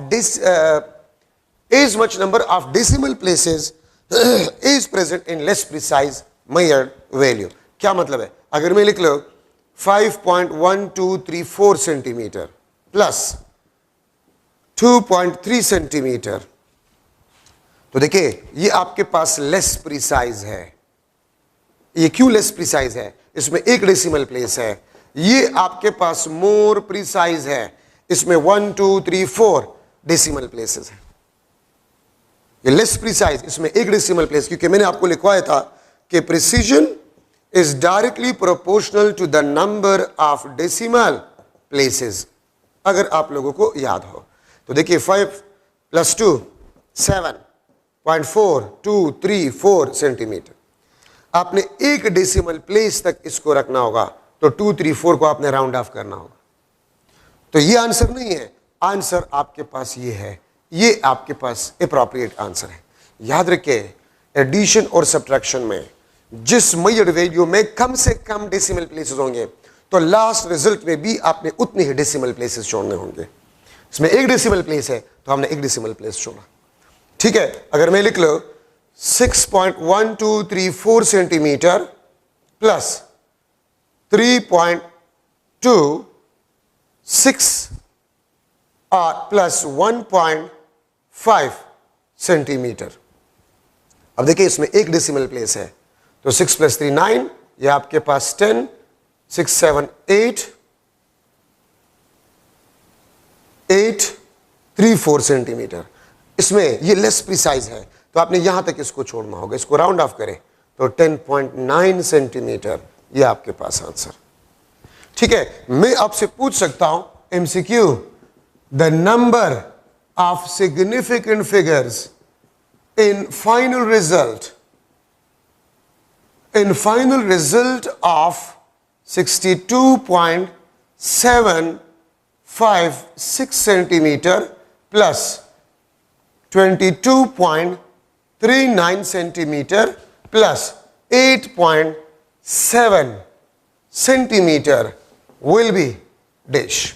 decimal places is present in less precise measured value। क्या मतलब है, अगर मैं लिख लो 5.1234 सेंटीमीटर प्लस 2.3 सेंटीमीटर, तो देखिए ये आपके पास लेस प्रिसाइज है। ये क्यों लेस प्रिसाइज है, इसमें एक डेसिमल प्लेस है। ये आपके पास मोर प्रिसाइज है, इसमें 1 2 3 4 डेसिमल प्लेसेस है। ये लेस प्रिसाइज, इसमें एक डेसिमल प्लेस, क्योंकि मैंने आपको लिखवाया था कि precision is directly proportional to the number of decimal places, अगर आप लोगों को याद हो तो देखिए 5 + 2 7.4234 सेंटीमीटर। आपने एक डेसिमल प्लेस तक इसको रखना होगा, तो 2 3 4 को आपने राउंड ऑफ करना होगा। तो ये आंसर नहीं है, आंसर आपके पास ये है, ये आपके पास एप्रोप्रिएट आंसर है। याद रखिए एडिशन और सब्ट्रैक्शन में जिस मेजर्ड वैल्यू में कम से कम डेसिमल प्लेसेस होंगे तो लास्ट रिजल्ट में भी आपने उतने ही डेसिमल प्लेसेस छोड़ने होंगे। इसमें एक डेसिमल प्लेस है तो हमने एक डेसिमल प्लेस छोड़ा, ठीक है। अगर मैं लिख लो 6.1234 सेंटीमीटर प्लस 3.26 और प्लस 1.5 सेंटीमीटर। अब देखिए इसमें एक डेसिमल प्लेस है, तो 6 + 3 9, ये आपके पास 10, 6 7 8 3 4 सेंटीमीटर। इसमें ये लेस प्रिसाइज है तो आपने यहां तक इसको छोड़ना होगा, इसको राउंड ऑफ करें तो 10.9 सेंटीमीटर, ये आपके पास आंसर, ठीक है। मैं आपसे पूछ सकता हूं MCQ the number of significant figures in final result of 62.756 centimetre plus 22.39 centimetre plus 8.7 centimetre will be dash.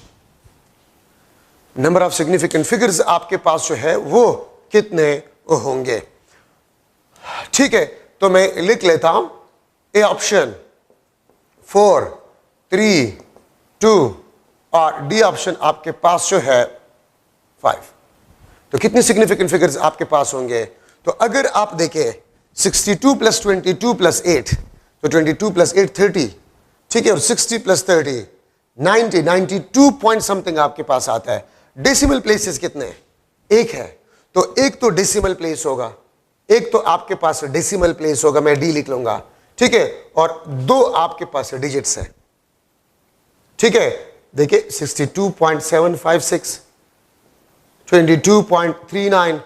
Number of significant figures आपके पास जो है वो कितने होंगे? ठीक है, तो मैं लिख लेता हूं ए ऑप्शन 4, 3, 2 और डी ऑप्शन आपके पास जो है 5। तो कितने सिग्निफिकेंट फिगर्स आपके पास होंगे? तो अगर आप देखें 62 प्लस 22 प्लस 8, तो 22 प्लस 8 30, ठीक है, और 60 प्लस 30 90, 92 पॉइंट समथिंग आपके पास आता है। डेसिमल प्लेसेस कितने हैं? एक है, तो एक तो डेसिमल प्लेस होगा, एक तो आपके पास डेसिमल प्लेस होगा, मैं डी लिख लूंगा, ठीक है, और दो आपके पास डिजिट्स है। ठीक है, देखिए 62.756, 22.39,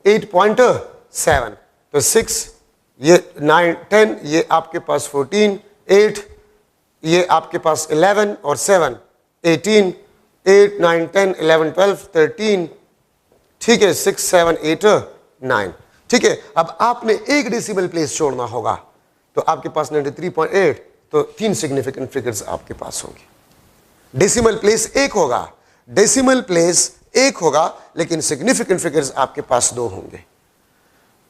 8.7, तो 6, ये 9, 10, ये आपके पास 14, 8, ये आपके पास 11 और 7, 18, 8, 9, 10, 11, 12, 13, ठीक है, 6, 7, 8, 9। ठीक है, अब आपने एक डेसिमल प्लेस छोड़ना होगा, तो आपके पास 93.8, तो 3 सिग्निफिकेंट फिगर्स आपके पास होंगे। डेसिमल प्लेस एक होगा, डेसिमल प्लेस एक होगा, लेकिन सिग्निफिकेंट फिगर्स आपके पास 2 होंगे।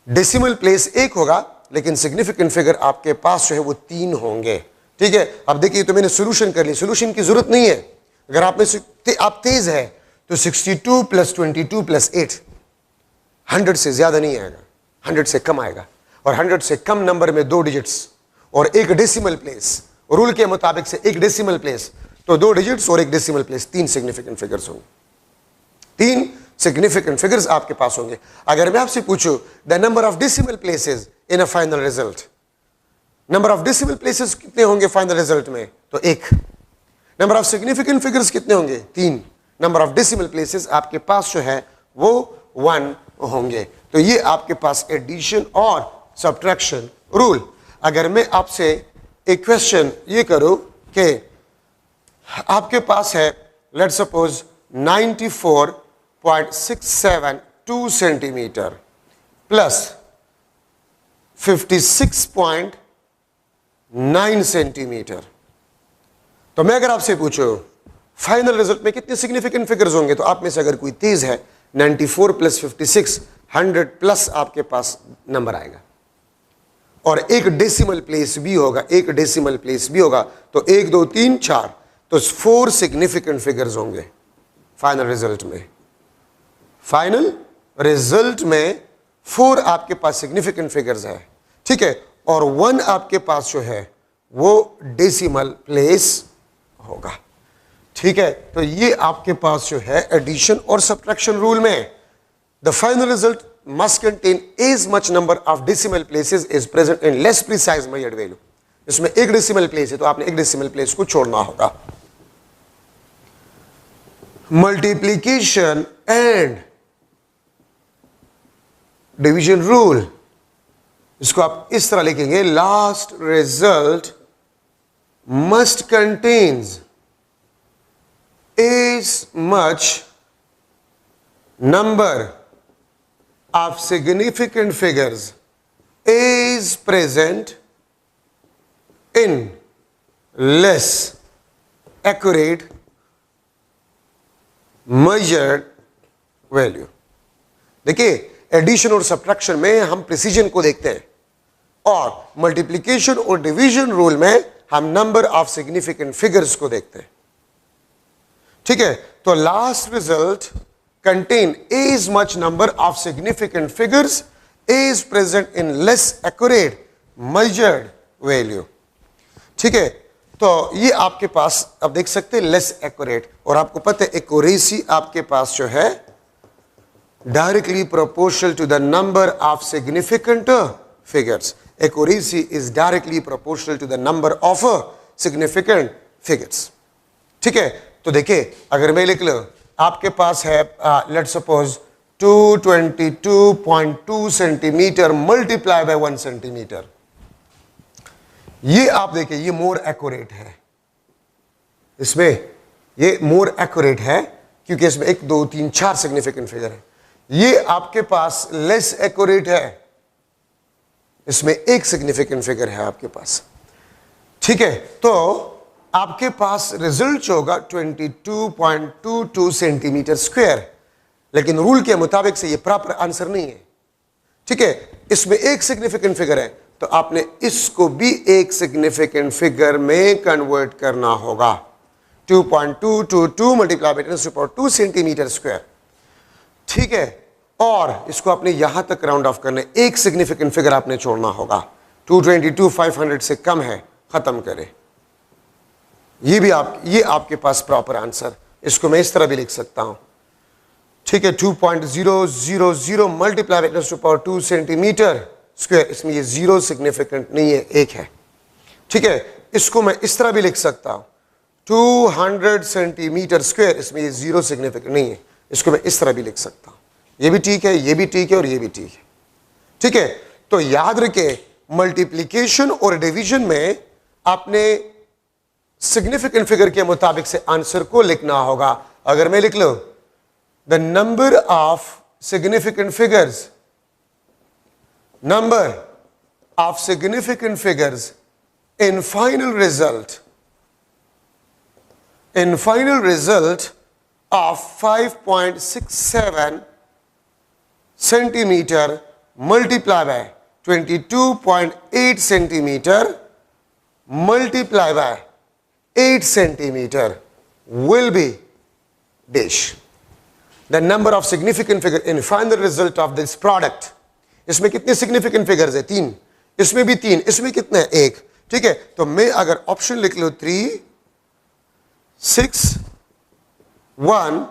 डेसिमल प्लेस एक होगा, लेकिन सिग्निफिकेंट फिगर आपके पास जो है वो 3 होंगे। ठीक है, अब देखिए, तो मैंने सोल्यूशन कर ली, सोल्यूशन की जरूरत नहीं है। अगर आप में आप तेज है तो 62 प्लस 22 प्लस 8 100 से ज्यादा नहीं आएगा, 100 से कम आएगा, और 100 से कम नंबर में 2 डिजिट्स और एक डेसिमल प्लेस, रूल के मुताबिक से एक डेसिमल प्लेस, तो 2 डिजिट्स और एक डेसिमल प्लेस, 3 सिग्निफिकेंट फिगर्स होंगे। 3 सिग्निफिकेंट फिगर्स आपके पास होंगे। अगर मैं आपसे पूछूं the number of decimal places in a final result, number of decimal places कितने होंगे फाइनल रिजल्ट में? तो 1। नंबर ऑफ सिग्निफिकेंट फिगर्स कितने होंगे? 3। नंबर ऑफ डेसिमल प्लेसेस आपके पास जो है वो 1 होंगे। तो ये आपके पास एडिशन और सब्ट्रैक्शन रूल। अगर मैं आपसे एक क्वेश्चन ये करूं कि आपके पास है let's suppose 94.672 centimetre plus 56.9 centimetre, तो मैं अगर आपसे पूछूं फाइनल रिजल्ट में कितने सिग्निफिकेंट फिगर्स होंगे, तो आप में से अगर कोई तेज है 94 प्लस 56 100 प्लस आपके पास नंबर आएगा, और एक डेसिमल प्लेस भी होगा, एक डेसिमल प्लेस भी होगा, तो 1 2 3 4, तो 4 सिग्निफिकेंट फिगर्स होंगे फाइनल रिजल्ट में। फाइनल रिजल्ट में 4 आपके पास सिग्निफिकेंट फिगर्स है, ठीक है, और 1 आपके पास जो है वो डेसिमल प्लेस होगा। ठीक है, तो ये आपके पास जो है एडिशन और सब्ट्रैक्शन रूल में the final result must contain as much number of decimal places is present in less precise measured value. इसमें एक डेसिमल प्लेस है, तो आपने एक डेसिमल प्लेस को छोड़ना होगा। मल्टीप्लीकेशन एंड डिवीजन रूल, इसको आप इस तरह लिखेंगे, last result must contains as much number of significant figures is present in less accurate measured value। देखिए, एडिशन और सब्ट्रैक्शन में हम प्रिसीजन को देखते हैं, और मल्टीप्लिकेशन और डिवीजन रूल में हम नंबर ऑफ सिग्निफिकेंट फिगर्स को देखते हैं। ठीक है, तो last result contain as much number of significant figures is present in less accurate measured value. ठीक है, तो ये आपके पास अब देख सकते हैं लेस एक्यूरेट, और आपको पता है एक्यूरेसी आपके पास जो है directly proportional to the number of significant figures. Accuracy is directly proportional to the number of significant figures. ठीक है, तो देखिए, अगर मैं लिख लूं आपके पास है let's suppose 222.2 centimetre multiply by 1 centimetre, ये आप देखिए ये मोर एक्यूरेट है, इसमें ये मोर एक्यूरेट है क्योंकि इसमें 1 2 3 4 सिग्निफिकेंट फिगर है। ये आपके पास लेस एक्यूरेट है, इसमें 1 सिग्निफिकेंट फिगर है आपके पास। ठीक है, तो आपके पास रिजल्ट जो होगा 22.22 सेंटीमीटर स्क्वायर, लेकिन रूल के मुताबिक से ये प्रॉपर आंसर नहीं है। ठीक है, इसमें एक सिग्निफिकेंट फिगर है, तो आपने इसको भी एक सिग्निफिकेंट फिगर में कन्वर्ट करना होगा। 2.222 मल्टीप्लाई बाय 10⁻² सेंटीमीटर स्क्वायर। ठीक है, और इसको आपने यहां तक राउंड ऑफ करने, एक सिग्निफिकेंट फिगर आपने छोड़ना होगा। 222,500 से कम है, खत्म करें। ये आपके पास प्रॉपर आंसर। इसको मैं इस तरह भी लिख सकता हूं। ठीक है, 2.000 मल्टीप्लाई बाय 10⁻² सेंटीमीटर स्क्वायर, इसमें ये जीरो सिग्निफिकेंट नहीं है, एक है। ठीक है, इसको मैं इस तरह भी लिख सकता हूं 200 सेंटीमीटर स्क्वायर, इसमें ये जीरो सिग्निफिकेंट नहीं है, इसको मैं इस तरह भी लिख सकता हूं। ये भी ठीक है, ये भी ठीक है, और ये भी ठीक है। ठीक है, तो याद रखे मल्टीप्लिकेशन और डिवीजन में आपने सिग्निफिकेंट फिगर के मुताबिक से आंसर को लिखना होगा। अगर मैं लिख लूं the number of significant figures, number of significant figures in final result of 5.67 centimeter multiplied by 22.8 centimeter multiplied by 8 centimeter will be dash. The number of significant figure in final result of this product. इसमें कितने सिग्निफिकेंट फिगर्स है? 3। इसमें भी 3। इसमें कितने? 1। ठीक है, तो मैं अगर ऑप्शन लिख लूं 3, 6, 1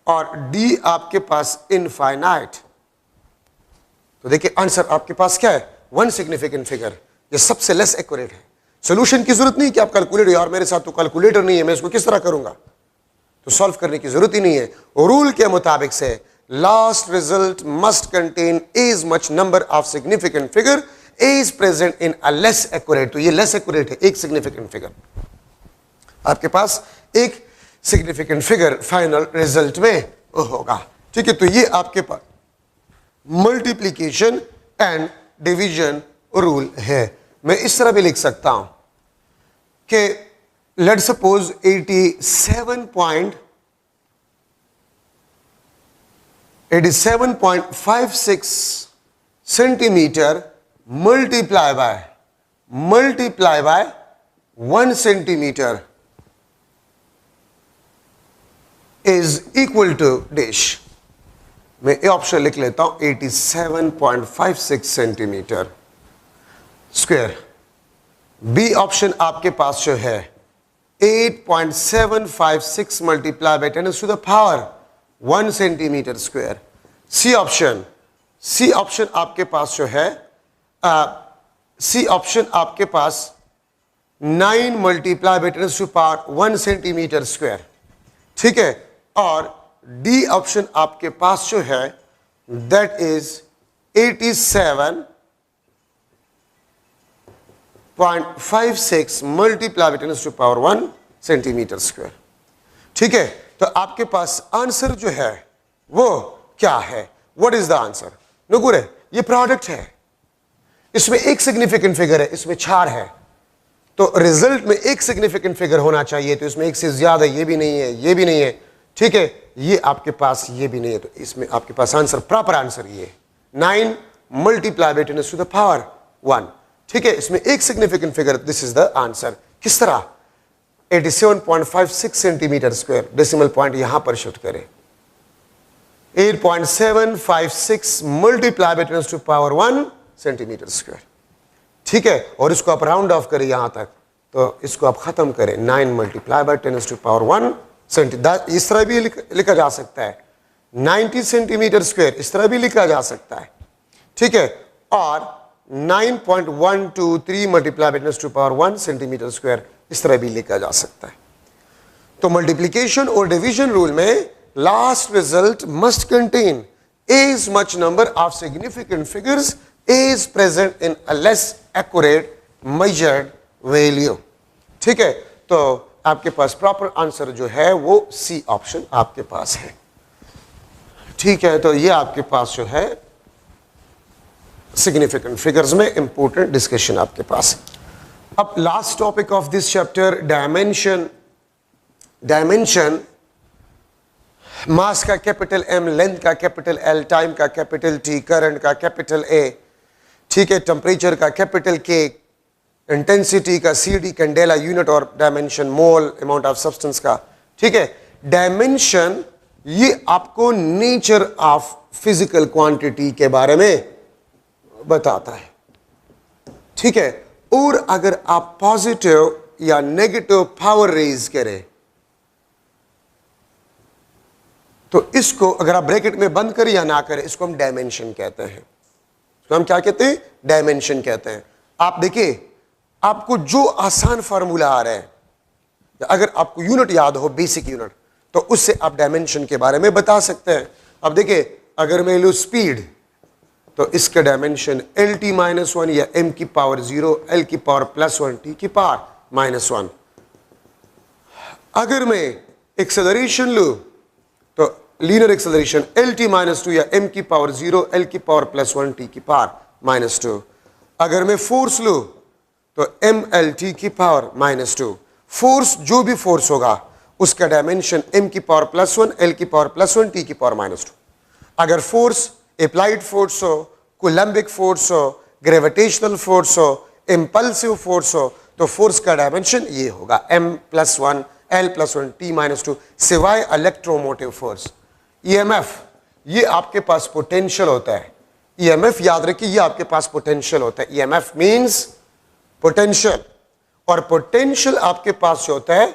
और डी आपके पास इनफाइनाइट, तो देखिए आंसर आपके पास क्या है? 1 सिग्निफिकेंट फिगर। ये सबसे लेस एक्यूरेट है। सोल्यूशन की जरूरत नहीं कि आप कैलकुलेटर, यार मेरे साथ तो कैलकुलेटर नहीं है, मैं इसको किस तरह करूंगा, तो सॉल्व करने की जरूरत ही नहीं है। रूल के मुताबिक से last result must contain as much number of significant figure is present in a less accurate, तो ये less accurate है, एक significant figure। आपके पास एक significant figure final result में होगा। ठीक है, तो ये आपके पास multiplication and division rule है। मैं इस तरह भी लिख सकता हूं कि let's suppose 87.56 centimeter multiply by 1 centimeter is equal to dash। मैं ये ऑप्शन लिख लेता हूं 87.56 सेंटीमीटर स्क्वायर। बी ऑप्शन आपके पास जो है 8.756 multiply by 10⁻1 centimetre square. C option आपके पास जो है सी ऑप्शन आपके पास 9 मल्टीप्लाई बाय 10⁻1 सेंटीमीटर स्क्वायर। ठीक है, और डी ऑप्शन आपके पास जो है that is 87.56 multiply by 10⁻1 centimetre square. ठीक है, तो आपके पास आंसर जो है वो क्या है? What is the answer? नुकुर है, ये प्रोडक्ट है, इसमें एक सिग्निफिकेंट फिगर है, इसमें 4 है, तो रिजल्ट में एक सिग्निफिकेंट फिगर होना चाहिए, तो इसमें एक से ज्यादा ये भी नहीं है, ये भी नहीं है। ठीक है, ये आपके पास ये भी नहीं है, तो इसमें आपके पास आंसर, प्रॉपर आंसर ये 9 मल्टीप्लाई बाय 10⁻1। ठीक है, इसमें एक significant figure, this is the answer. किस तरह? 87.56 सेंटीमीटर स्क्वायर, डेसिमल पॉइंट यहां पर शिफ्ट करें, 8.756 मल्टीप्लाई बाय 10⁻1 सेंटीमीटर स्क्वायर। ठीक है, और इसको आप राउंड ऑफ करें यहां तक, तो इसको आप खत्म करें 9 मल्टीप्लाई बाय 10⁻1 सेंटीमीटर। इस तरह भी लिखा जा सकता है 90 सेंटीमीटर स्क्वायर, इस तरह भी लिखा जा सकता है। ठीक है, और 9.123 मल्टीप्लाई बाय 10⁻1 सेंटीमीटर स्क्वायर, इस तरह भी लिखा जा सकता है। तो मल्टीप्लिकेशन और डिवीजन रूल में last result must contain as much number of significant figures is present in a less accurate measured value। ठीक है, तो आपके पास प्रॉपर आंसर जो है वो सी ऑप्शन आपके पास है। ठीक है, तो ये आपके पास जो है सिग्निफिकेंट फिगर्स में इंपॉर्टेंट डिस्कशन आपके पास। अब last topic of this chapter, dimension. Dimension mass का कैपिटल एम, लेंथ का कैपिटल एल, टाइम का कैपिटल टी, करंट का कैपिटल ए, ठीक है, टेम्परेचर का कैपिटल के, इंटेंसिटी का सी डी, कैंडेला यूनिट और dimension mole, amount of substance का, ठीक है। डायमेंशन ये आपको नेचर ऑफ फिजिकल क्वांटिटी के बारे में बताता है, ठीक है। और अगर आप पॉजिटिव या नेगेटिव पावर रेज करें तो इसको अगर आप ब्रैकेट में बंद करें या ना करें, इसको हम डायमेंशन कहते हैं। तो हम क्या कहते हैं? डायमेंशन कहते हैं। आप देखिए, आपको जो आसान फार्मूला आ रहा है, अगर आपको यूनिट याद हो, बेसिक यूनिट, तो उससे आप डायमेंशन के बारे में बता सकते हैं। अब देखिए, अगर मैं लूँ स्पीड, तो इसका dimension L T minus one या एम की पावर 0, एल की पावर +1, टी की पावर -1। अगर मैं एक्सेलरेशन लूँ तो लीनियर एक्सेलरेशन एल टी -2 या एम की पावर 0, एल की पावर +1, टी की पावर -2। अगर मैं फोर्स लूँ तो एम एल टी की पावर -2। फोर्स, जो भी फोर्स होगा उसका डायमेंशन एम की पावर +1, एल की पावर +1, टी की पावर -2। अगर फोर्स अप्लाइड फोर्स हो, कूलम्बिक फोर्स हो, ग्रेविटेशनल फोर्स हो, इंपल्सिव फोर्स हो, तो फोर्स का डायमेंशन ये होगा m+1, l+1, t-2, सिवाय इलेक्ट्रोमोटिव फोर्स। ईएमएफ, ये आपके पास पोटेंशियल होता है। ईएमएफ याद रखिए, ये आपके पास पोटेंशियल होता है। ईएमएफ मींस पोटेंशियल, और पोटेंशियल आपके पास होता है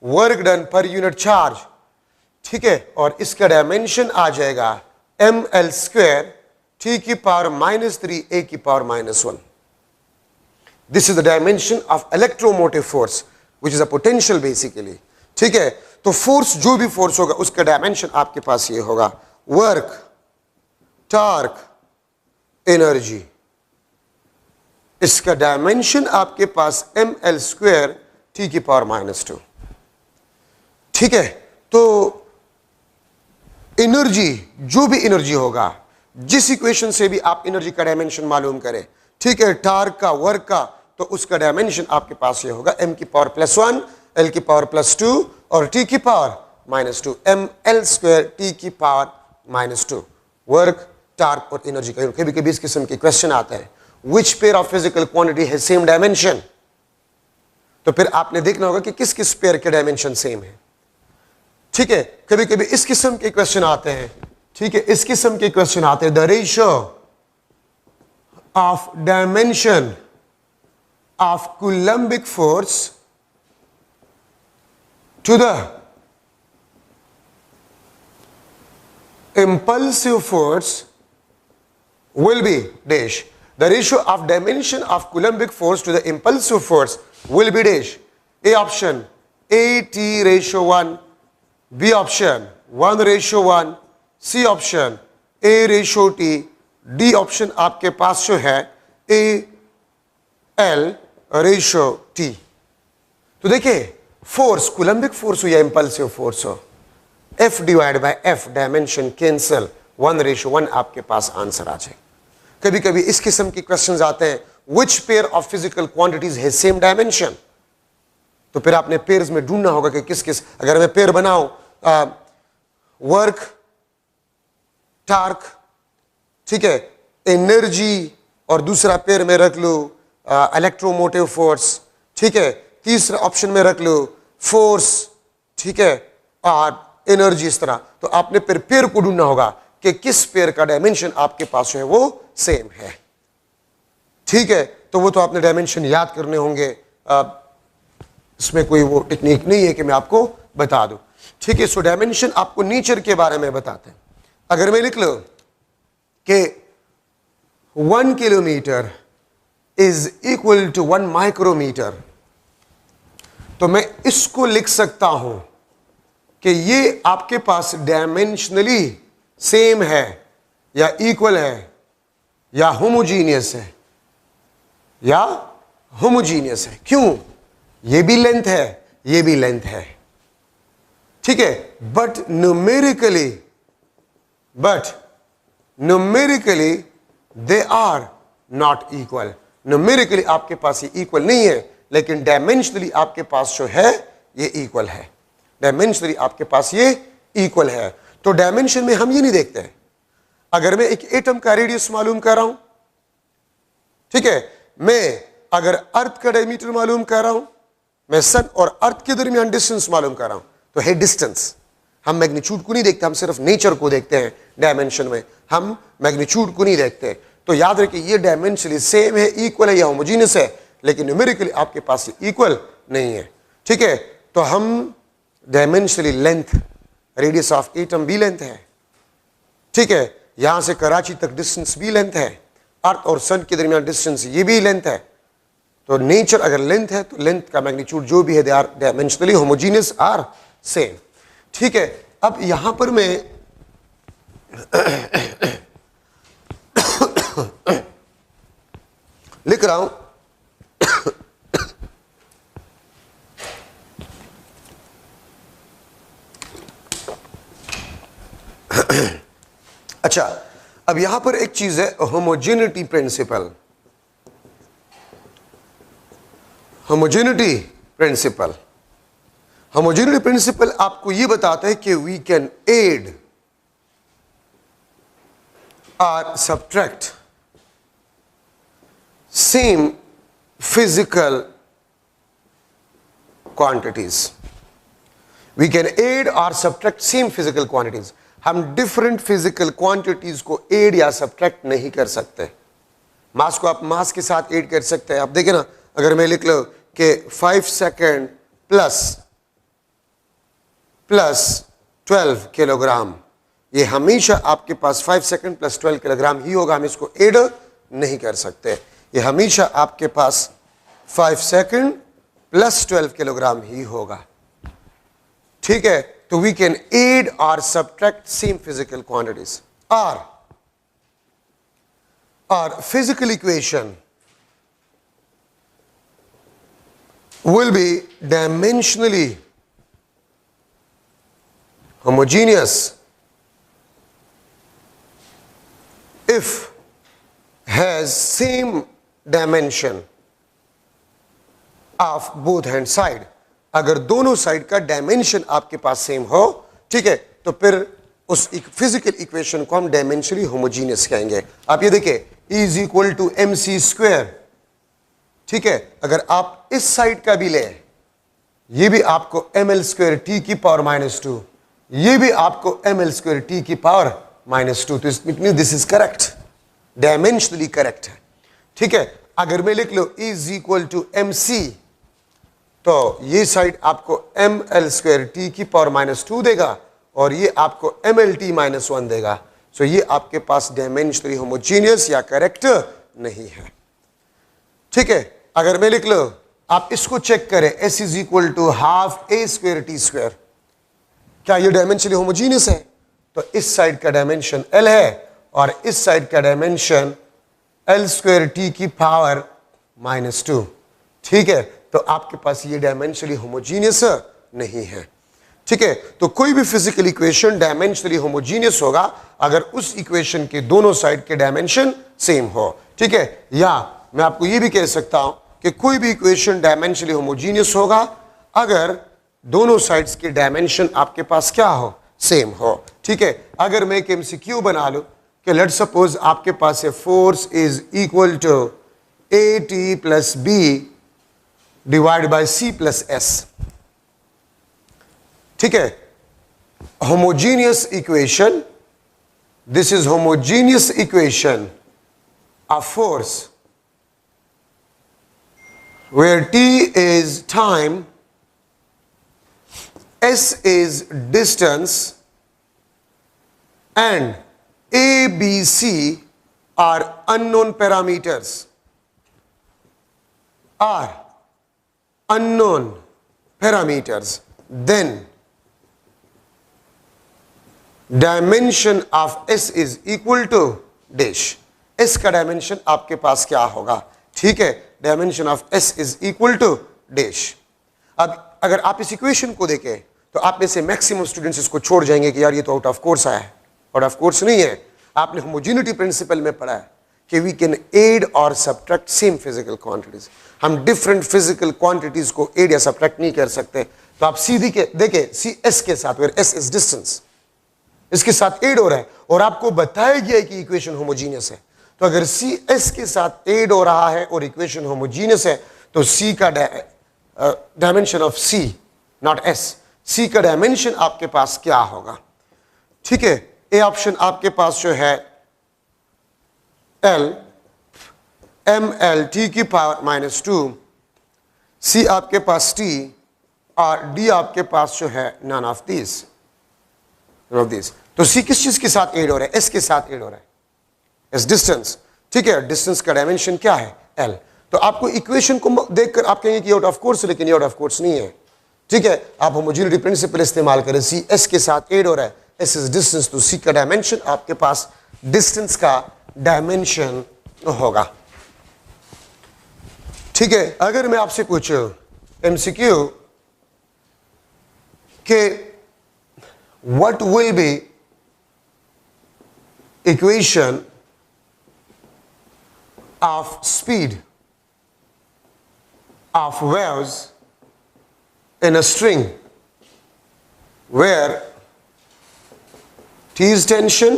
work done per unit charge, ठीक है। और इसका डायमेंशन आ जाएगा ml² t की पावर -3 a की power -1। This is the dimension of electromotive force which is a potential basically, ठीक है। तो फोर्स, जो भी फोर्स होगा उसका डायमेंशन आपके पास ये होगा, वर्क, टॉर्क, एनर्जी। इसका डायमेंशन आपके पास ml² t की पावर -2, ठीक है। तो एनर्जी, जो भी एनर्जी होगा, जिस इक्वेशन से भी आप एनर्जी का डायमेंशन मालूम करें, ठीक है, टॉर्क का, वर्क का, तो उसका डायमेंशन आपके पास ये होगा m की पावर +1, l की पावर +2 और t की पावर -2, ml² t की पावर -2। वर्क, टॉर्क और एनर्जी का कभी कभी इस किस्म के क्वेश्चन आते हैं, which pair of physical quantity has same dimension. तो फिर आपने देखना होगा कि किस किस पेयर के डायमेंशन सेम है, ठीक है। कभी कभी इस किस्म के क्वेश्चन आते हैं, ठीक है, इस किस्म के क्वेश्चन आते हैं, the ratio of dimension of coulombic force to the impulsive force will be dash. The ratio of dimension of Coulombic force to the impulsive force will be dash. A option AT/1, B option 1/1, C option A/T, D option आपके पास जो है AL/T। तो देखिए, फोर्स, कूलम्बिक फोर्स हो या इंपल्सिव फोर्स हो, F/F डायमेंशन कैंसल, 1/1 आपके पास आंसर आ जाए। कभी कभी इस किस्म के क्वेश्चंस आते हैं, which pair of physical quantities है सेम डायमेंशन। तो फिर आपने पेयर्स में ढूंढना होगा कि किस किस, अगर मैं पेयर बनाऊं वर्क, टॉर्क, ठीक है, एनर्जी, और दूसरा पेयर में रख लूं इलेक्ट्रोमोटिव फोर्स, ठीक है, तीसरा ऑप्शन में रख लूं फोर्स, ठीक है, और एनर्जी, इस तरह। तो आपने फिर पेयर को ढूंढना होगा कि किस पेयर का डायमेंशन आपके पास है वो सेम है, ठीक है। तो वो तो आपने डायमेंशन याद करने होंगे, इसमें कोई वो टेक्निक नहीं है कि मैं आपको बता दूं, ठीक है। सो डायमेंशन आपको नेचर के बारे में बताते हैं। अगर मैं लिख लो कि 1 kilometre is equal to 1 micrometre, तो मैं इसको लिख सकता हूं कि ये आपके पास डायमेंशनली सेम है या इक्वल है या होमोजीनियस है, या होमोजीनियस है। क्यों? ये भी लेंथ है, ये भी लेंथ है, ठीक है। But numerically they are not equal. Numerically आपके पास ये इक्वल नहीं है, लेकिन डायमेंशनली आपके पास जो है ये इक्वल है, डायमेंशनली आपके पास ये इक्वल है। तो डायमेंशन में हम ये नहीं देखते हैं। अगर मैं एक एटम का रेडियस मालूम कर रहा हूं, ठीक है, मैं अगर अर्थ का डायमीटर मालूम कर रहा हूं, मैं सन और अर्थ के दरमियान डिस्टेंस मालूम कर रहा हूं, तो है डिस्टेंस। हम मैग्नीट्यूड को नहीं देखते, हम सिर्फ नेचर को देखते हैं। डायमेंशन में हम मैग्नीट्यूड को नहीं देखते। तो याद रखिए ये डायमेंशनली सेम है, इक्वल है या होमोजीनियस है, लेकिन न्यूमेरिकली आपके पास ये इक्वल नहीं है, ठीक है। तो हम dimensionally length, radius of atom भी लेंथ है, ठीक है, यहां से कराची तक डिस्टेंस भी लेंथ है, अर्थ और सन के दरमियान डिस्टेंस ये भी लेंथ है। तो नेचर अगर लेंथ है तो लेंथ का मैग्नीट्यूड जो भी है they are dimensionally homogeneous are same, ठीक है। अब यहां पर मैं लिख रहा हूं अच्छा, अब यहां पर एक चीज है homogeneity principle. Homogeneity principle, homogeneity principle आपको यह बताता है कि वी कैन एड और subtract same physical quantities. We can add और सब्ट्रैक्ट सेम फिजिकल क्वांटिटीज। हम डिफरेंट फिजिकल क्वांटिटीज को एड या सब्ट्रैक्ट नहीं कर सकते। मास को आप मास के साथ एड कर सकते हैं। आप देखें ना, अगर मैं लिख लो कि 5 सेकेंड प्लस 12 किलोग्राम, ये हमेशा आपके पास 5 सेकेंड प्लस 12 किलोग्राम ही होगा, हम इसको एड नहीं कर सकते। ये हमेशा आपके पास 5 सेकेंड प्लस 12 किलोग्राम ही होगा, ठीक है। तो वी कैन एड और सब्ट्रैक्ट सेम फिजिकल क्वांटिटीज। और physical equation will be dimensionally homogeneous if has same dimension of both hand side। अगर दोनों साइड का डायमेंशन आपके पास सेम हो, ठीक है, तो फिर उस फिजिकल इक्वेशन को हम डायमेंशनली होमोजीनियस कहेंगे। आप ये देखिए, E is equal to MC square, ठीक है। अगर आप इस साइड का भी ले, ये भी आपको ml स्क्वायर टी की पावर -2, ये भी आपको ml स्क्वायर टी की पावर -2। तो it mean this is correct, dimensionally correct है, ठीक है। अगर मैं लिख लो E is equal to MC, तो ये साइड आपको ml स्क्वायर टी की पावर -2 देगा और ये आपको mlt -1 देगा। सो ये आपके पास डायमेंशनली होमोजीनियस या करेक्ट नहीं है, ठीक है। अगर मैं लिख लो, आप इसको चेक करें, S is equal to half A square T square, क्या ये डायमेंशनली होमोजीनियस है? तो इस साइड का डायमेंशन L है और इस साइड का डायमेंशन L स्क्वायर टी की पावर -2, ठीक है। तो आपके पास ये डायमेंशनली होमोजीनियस नहीं है, ठीक है। तो कोई भी फिजिकल इक्वेशन डायमेंशनली होमोजीनियस होगा अगर उस इक्वेशन के दोनों साइड के डायमेंशन सेम हो, ठीक है। या मैं आपको ये भी कह सकता हूं कि कोई भी इक्वेशन डायमेंशनली होमोजीनियस होगा अगर दोनों साइड्स के डायमेंशन आपके पास क्या हो, सेम हो, ठीक है। अगर मैं एक MCQ बना लूं कि लेट सपोज आपके पास है force is equal to AT plus B divide by C plus S, ठीक है। Homogeneous equation, this is homogeneous equation of force where T is time, S is distance and A, B, C are unknown parameters, are unknown parameters, then dimension of S is equal to dash। S का डायमेंशन आपके पास क्या होगा, ठीक है, dimension of S is equal to dash. अब अगर आप इस इक्वेशन को देखें तो आप में से मैक्सिमम स्टूडेंट्स इसको छोड़ जाएंगे कि यार ये तो आउट ऑफ कोर्स आया है। आउट ऑफ कोर्स नहीं है, आपने होमोजेनिटी प्रिंसिपल में पढ़ा है कि वी कैन एड और सब्ट्रैक्ट सेम फिजिकल क्वांटिटीज। हम डिफरेंट फिजिकल क्वांटिटीज को एड या सब्ट्रैक्ट नहीं कर सकते। तो आप सीधी के देखे सी एस के साथ, वेयर एस इज डिस्टेंस, इसके साथ एड हो रहा है और आपको बताया गया है कि इक्वेशन होमोजीनियस है। तो अगर सी एस के साथ एड हो रहा है और इक्वेशन होमोजीनियस है तो सी का dimension of C, not S, C का डायमेंशन आपके पास क्या होगा? ठीक है, ए ऑप्शन आपके पास जो है एल एम एल टी की पावर -2, सी आपके पास टी और डी आपके पास जो है नन ऑफ दिस। तो सी किस चीज के साथ एड हो रहा है? एस के साथ एड हो रहा है, एस डिस्टेंस। ठीक है, डिस्टेंस का डायमेंशन क्या है? एल। तो आपको इक्वेशन को देखकर आप कहेंगे कि आउट ऑफ कोर्स, लेकिन ये आउट ऑफ कोर्स नहीं है। ठीक है, आप होमोजेनिटी प्रिंसिपल इस्तेमाल करें, सी एस के साथ एड हो रहा है, एस इज डिस्टेंस, तो सी का डायमेंशन आपके पास डिस्टेंस का डायमेंशन होगा। ठीक है, अगर मैं आपसे पूछूं एमसीक्यू के what will be equation of speed of waves in a string where T is tension,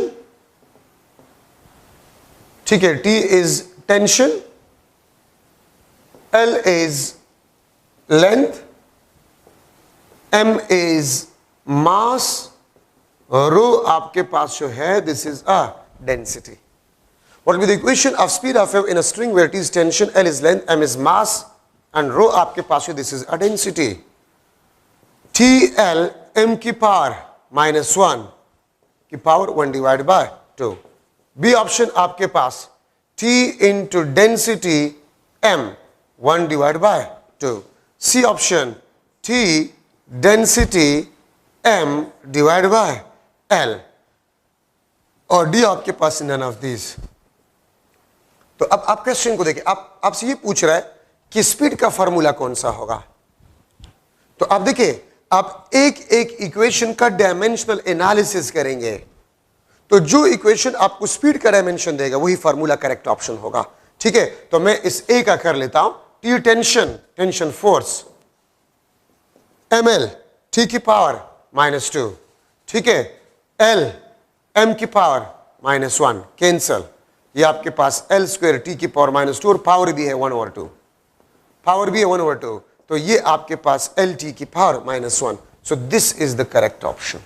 ठीक है, T is tension, L is length, M is mass, रो आपके पास जो है this is a density. What will be the equation of speed of wave in a string where T is tension, L is length, M is mass and rho आपके पास है this is a density. T L M की पावर -1 की power 1 divide by 2। B option आपके पास T into density M 1 divide by 2। C option T density M divide by L और डी आपके पास नन ऑफ दिस। तो अब आप क्वेश्चन को देखिए, आपसे ये पूछ रहा है कि स्पीड का फॉर्मूला कौन सा होगा। तो आप देखिए, आप एक एक इक्वेशन का डायमेंशनल एनालिसिस करेंगे तो जो इक्वेशन आपको स्पीड का डायमेंशन देगा वही फॉर्मूला करेक्ट ऑप्शन होगा। ठीक है, तो मैं इस ए का कर लेता हूं, T tension force, M L T की पावर -2, ठीक है, एल एम की पावर -1 कैंसल, ये आपके पास एल स्क्वायर टी की पावर -2 और पावर भी है 1/2, पावर भी है 1/2, तो ये आपके पास एल टी की power -1। So this is the correct option.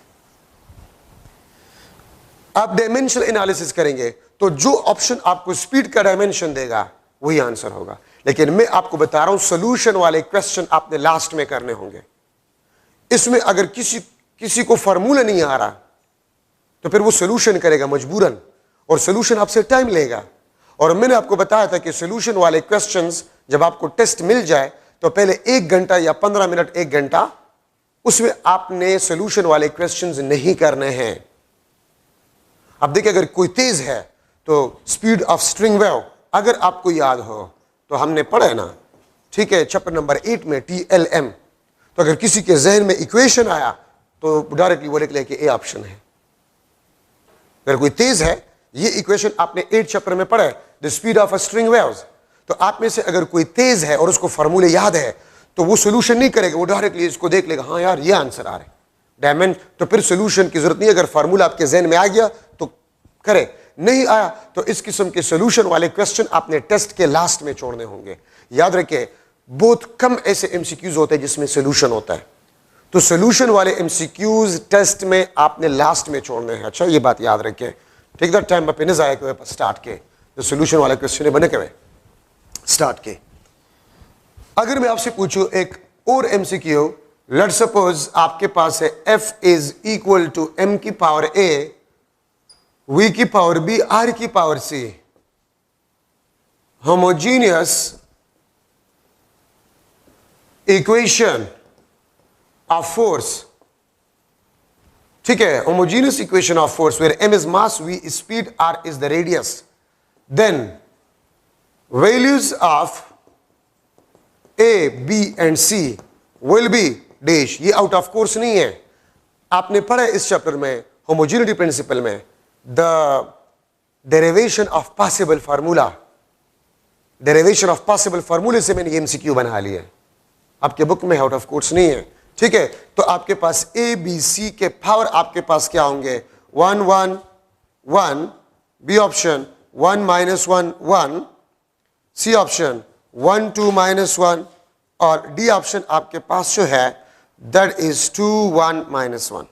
आप डायमेंशनल एनालिसिस करेंगे तो जो ऑप्शन आपको स्पीड का डायमेंशन देगा वही आंसर होगा। लेकिन मैं आपको बता रहा हूं सोल्यूशन वाले क्वेश्चन आपने लास्ट में करने होंगे। इसमें अगर किसी को फॉर्मूला नहीं आ रहा तो फिर वो सोल्यूशन करेगा मजबूरन और सोल्यूशन आपसे टाइम लेगा। और मैंने आपको बताया था कि सोल्यूशन वाले क्वेश्चंस जब आपको टेस्ट मिल जाए तो पहले 1 घंटा या 15 मिनट 1 घंटा उसमें आपने सोल्यूशन वाले क्वेश्चंस नहीं करने हैं। अब देखिए, अगर कोई तेज है तो स्पीड ऑफ स्ट्रिंग वेव अगर आपको याद हो तो हमने पढ़ा है ना, ठीक है, चैप्टर नंबर 8 में TLM। तो अगर किसी के जहन में इक्वेशन आया तो डायरेक्टली वो लिख ले कि ए ऑप्शन है। अगर कोई तेज है, ये इक्वेशन आपने 8 चैप्टर में पढ़ा है, the speed of a string waves. तो आप में से अगर कोई तेज है और उसको फॉर्मूले याद है तो वो सोल्यूशन नहीं करेगा, वो डायरेक्टली इसको देख लेगा, हाँ यार ये आंसर आ रहा है डायमेंशन, तो फिर सोल्यूशन की जरूरत नहीं। अगर फार्मूला आपके जहन में आ गया तो करे, नहीं आया तो इस किस्म के सोल्यूशन वाले क्वेश्चन आपने टेस्ट के लास्ट में छोड़ने होंगे। याद रखिए, बहुत कम ऐसे एमसीक्यूज होते हैं जिसमें सोल्यूशन होता है, तो सोल्यूशन वाले एमसीक्यूज टेस्ट में आपने लास्ट में छोड़ने हैं। अच्छा, ये बात याद रखिए। टेक दैट टाइम पे नजाया के स्टार्ट के जो सोल्यूशन वाले क्वेश्चन बने के स्टार्ट के। अगर मैं आपसे पूछूं एक और एमसीक्यू, लेट्स सपोज आपके पास है f is equal to m की पावर a, v की पावर b, r की power c, homogeneous equation of force. ठीक है, homogeneous equation of force where m is mass, v is speed, r is the radius, then values of a, b and c will be dash। ये आउट ऑफ कोर्स नहीं है, आपने पढ़ा इस चैप्टर में होमोजेनिटी प्रिंसिपल में the derivation of possible formula, derivation of possible फार्मूले से मैंने एमसीक्यू बना लिया है, आपके बुक में आउट ऑफ कोर्स नहीं है। ठीक है, तो आपके पास ए बी सी के पावर आपके पास क्या होंगे, 1 1 1, बी ऑप्शन 1 -1 1, सी ऑप्शन 1 2 -1, और डी ऑप्शन आपके पास जो है दैट इज 2 1 -1।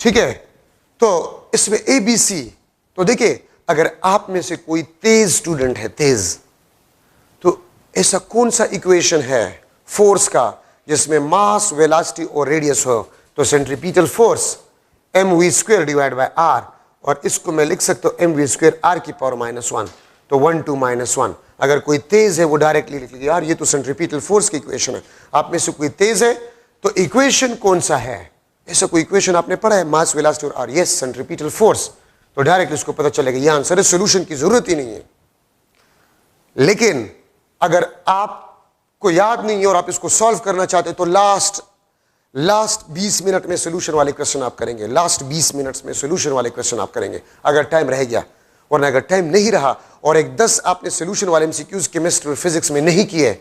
ठीक है, तो इसमें ए बी सी, तो देखिए अगर आप में से कोई तेज स्टूडेंट है, तेज, तो ऐसा कौन सा इक्वेशन है फोर्स का जिसमें मास, वेलोसिटी और रेडियस हो, तो centripetal force mv² divide by r, और इसको मैं लिख सकता हूं mv² r की पावर -1, तो 1 2 -1। अगर कोई तेज है वो डायरेक्टली लिख लीजिए, यार ये तो सेंट्रीपिटल फोर्स की इक्वेशन है। आप में से कोई तेज है तो इक्वेशन कौन सा है, ऐसा कोई इक्वेशन आपने पढ़ा है, मास, वेलोसिटी और r, यस सेंट्रीपिटल फोर्स, तो डायरेक्टली इसको पता चलेगा ये आंसर है, सॉल्यूशन की जरूरत ही नहीं है। लेकिन अगर आपको याद नहीं है और आप इसको सॉल्व करना चाहते हैं तो लास्ट 20 मिनट में सॉल्यूशन वाले क्वेश्चन आप करेंगे, लास्ट 20 मिनट्स में सॉल्यूशन वाले क्वेश्चन आप करेंगे अगर टाइम रह गया, वरना अगर टाइम नहीं रहा और एक 10 आपने सॉल्यूशन वाले एमसीक्यूज केमिस्ट्री और फिजिक्स में नहीं किए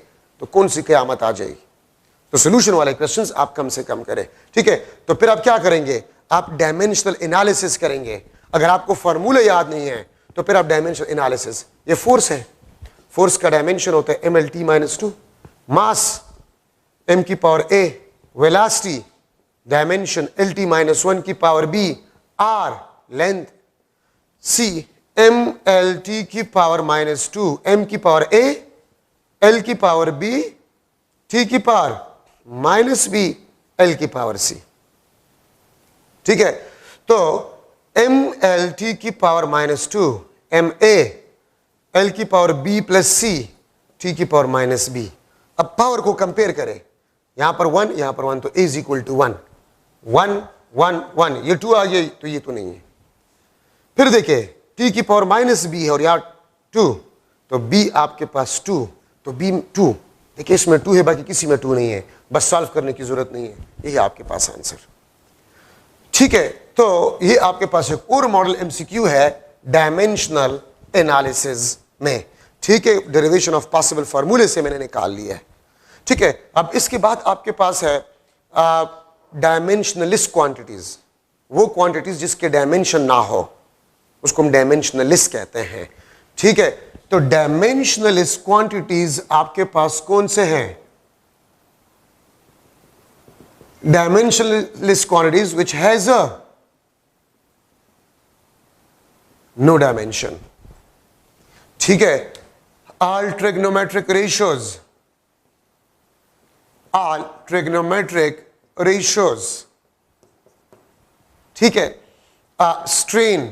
तो कौन सी क़यामत आ जाएगी। तो सॉल्यूशन वाले क्वेश्चंस आप कम से कम करें। ठीक है, तो फिर आप क्या करेंगे, आप डायमेंशनल एनालिसिस करेंगे। अगर आपको फार्मूला याद नहीं है तो फिर आप डायमेंशनल एनालिसिस, ये फोर्स है, फोर्स का डायमेंशन होता है mlt-2, मास m की power a, velocity dimension lt-1 की power b, r length, c mlt की पावर -2, m की पावर a, l की पावर b, t की पावर -b, l की पावर c। ठीक है, तो mlt की पावर -2, ma, l की power b plus c, t की पावर -b। अब पावर को कंपेयर करें, यहां पर 1 यहां पर 1, तो a इज इक्वल टू 1 1 1 1, ये 2 आ गई तो ये तो नहीं है। फिर देखिए t की पावर -b है और यहां 2, तो b आपके पास 2, तो b 2, देखिए इसमें 2 है बाकी किसी में 2 नहीं है, बस सॉल्व करने की जरूरत नहीं है, यही आपके पास आंसर। ठीक है, तो ये आपके पास एक और मॉडल एमसीक्यू है डायमेंशनल एनालिसिस में। ठीक है, डेरिवेशन ऑफ पॉसिबल फार्मूले से मैंने निकाल लिया है। ठीक है, अब इसके बाद आपके पास है डायमेंशनलिस्ट क्वांटिटीज, वो क्वांटिटीज जिसके डायमेंशन ना हो उसको हम डायमेंशनलिस्ट कहते हैं। ठीक है, तो डायमेंशनलिस्ट क्वांटिटीज आपके पास कौन से हैं, dimensionless quantities which has a no dimension। ठीक है, all trigonometric ratios, all trigonometric ratios। ठीक है, strain,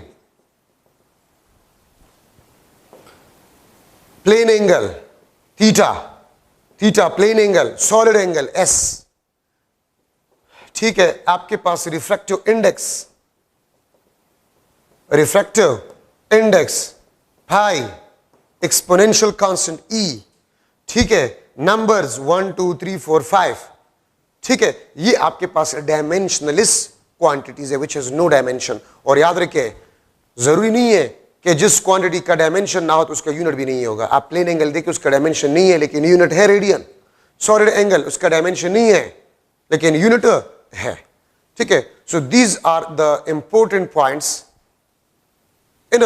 plane angle theta, plane angle, solid angle s। ठीक है, आपके पास रिफ्रैक्टिव इंडेक्स पाई, एक्सपोनेंशियल कांस्टेंट e। ठीक है, नंबर्स 1 2 3 4 5। ठीक है, ये आपके पास डायमेंशनलिस्ट क्वांटिटीज है विच हैज नो डायमेंशन। और याद रखिए जरूरी नहीं है कि जिस क्वांटिटी का डायमेंशन ना हो तो उसका यूनिट भी नहीं होगा। आप प्लेन एंगल देखिए उसका डायमेंशन नहीं है लेकिन यूनिट है रेडियन, सॉलिड एंगल उसका डायमेंशन नहीं है लेकिन यूनिट है। ठीक है, so these are the important points in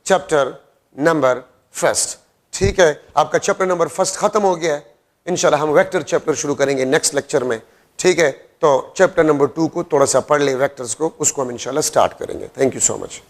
chapter number first. ठीक है, आपका चैप्टर नंबर फर्स्ट खत्म हो गया है, इंशाल्लाह हम वेक्टर चैप्टर शुरू करेंगे नेक्स्ट लेक्चर में। ठीक है, तो चैप्टर नंबर 2 को थोड़ा सा पढ़ ले, वेक्टर्स को, उसको हम इंशाल्लाह स्टार्ट करेंगे। Thank you so much.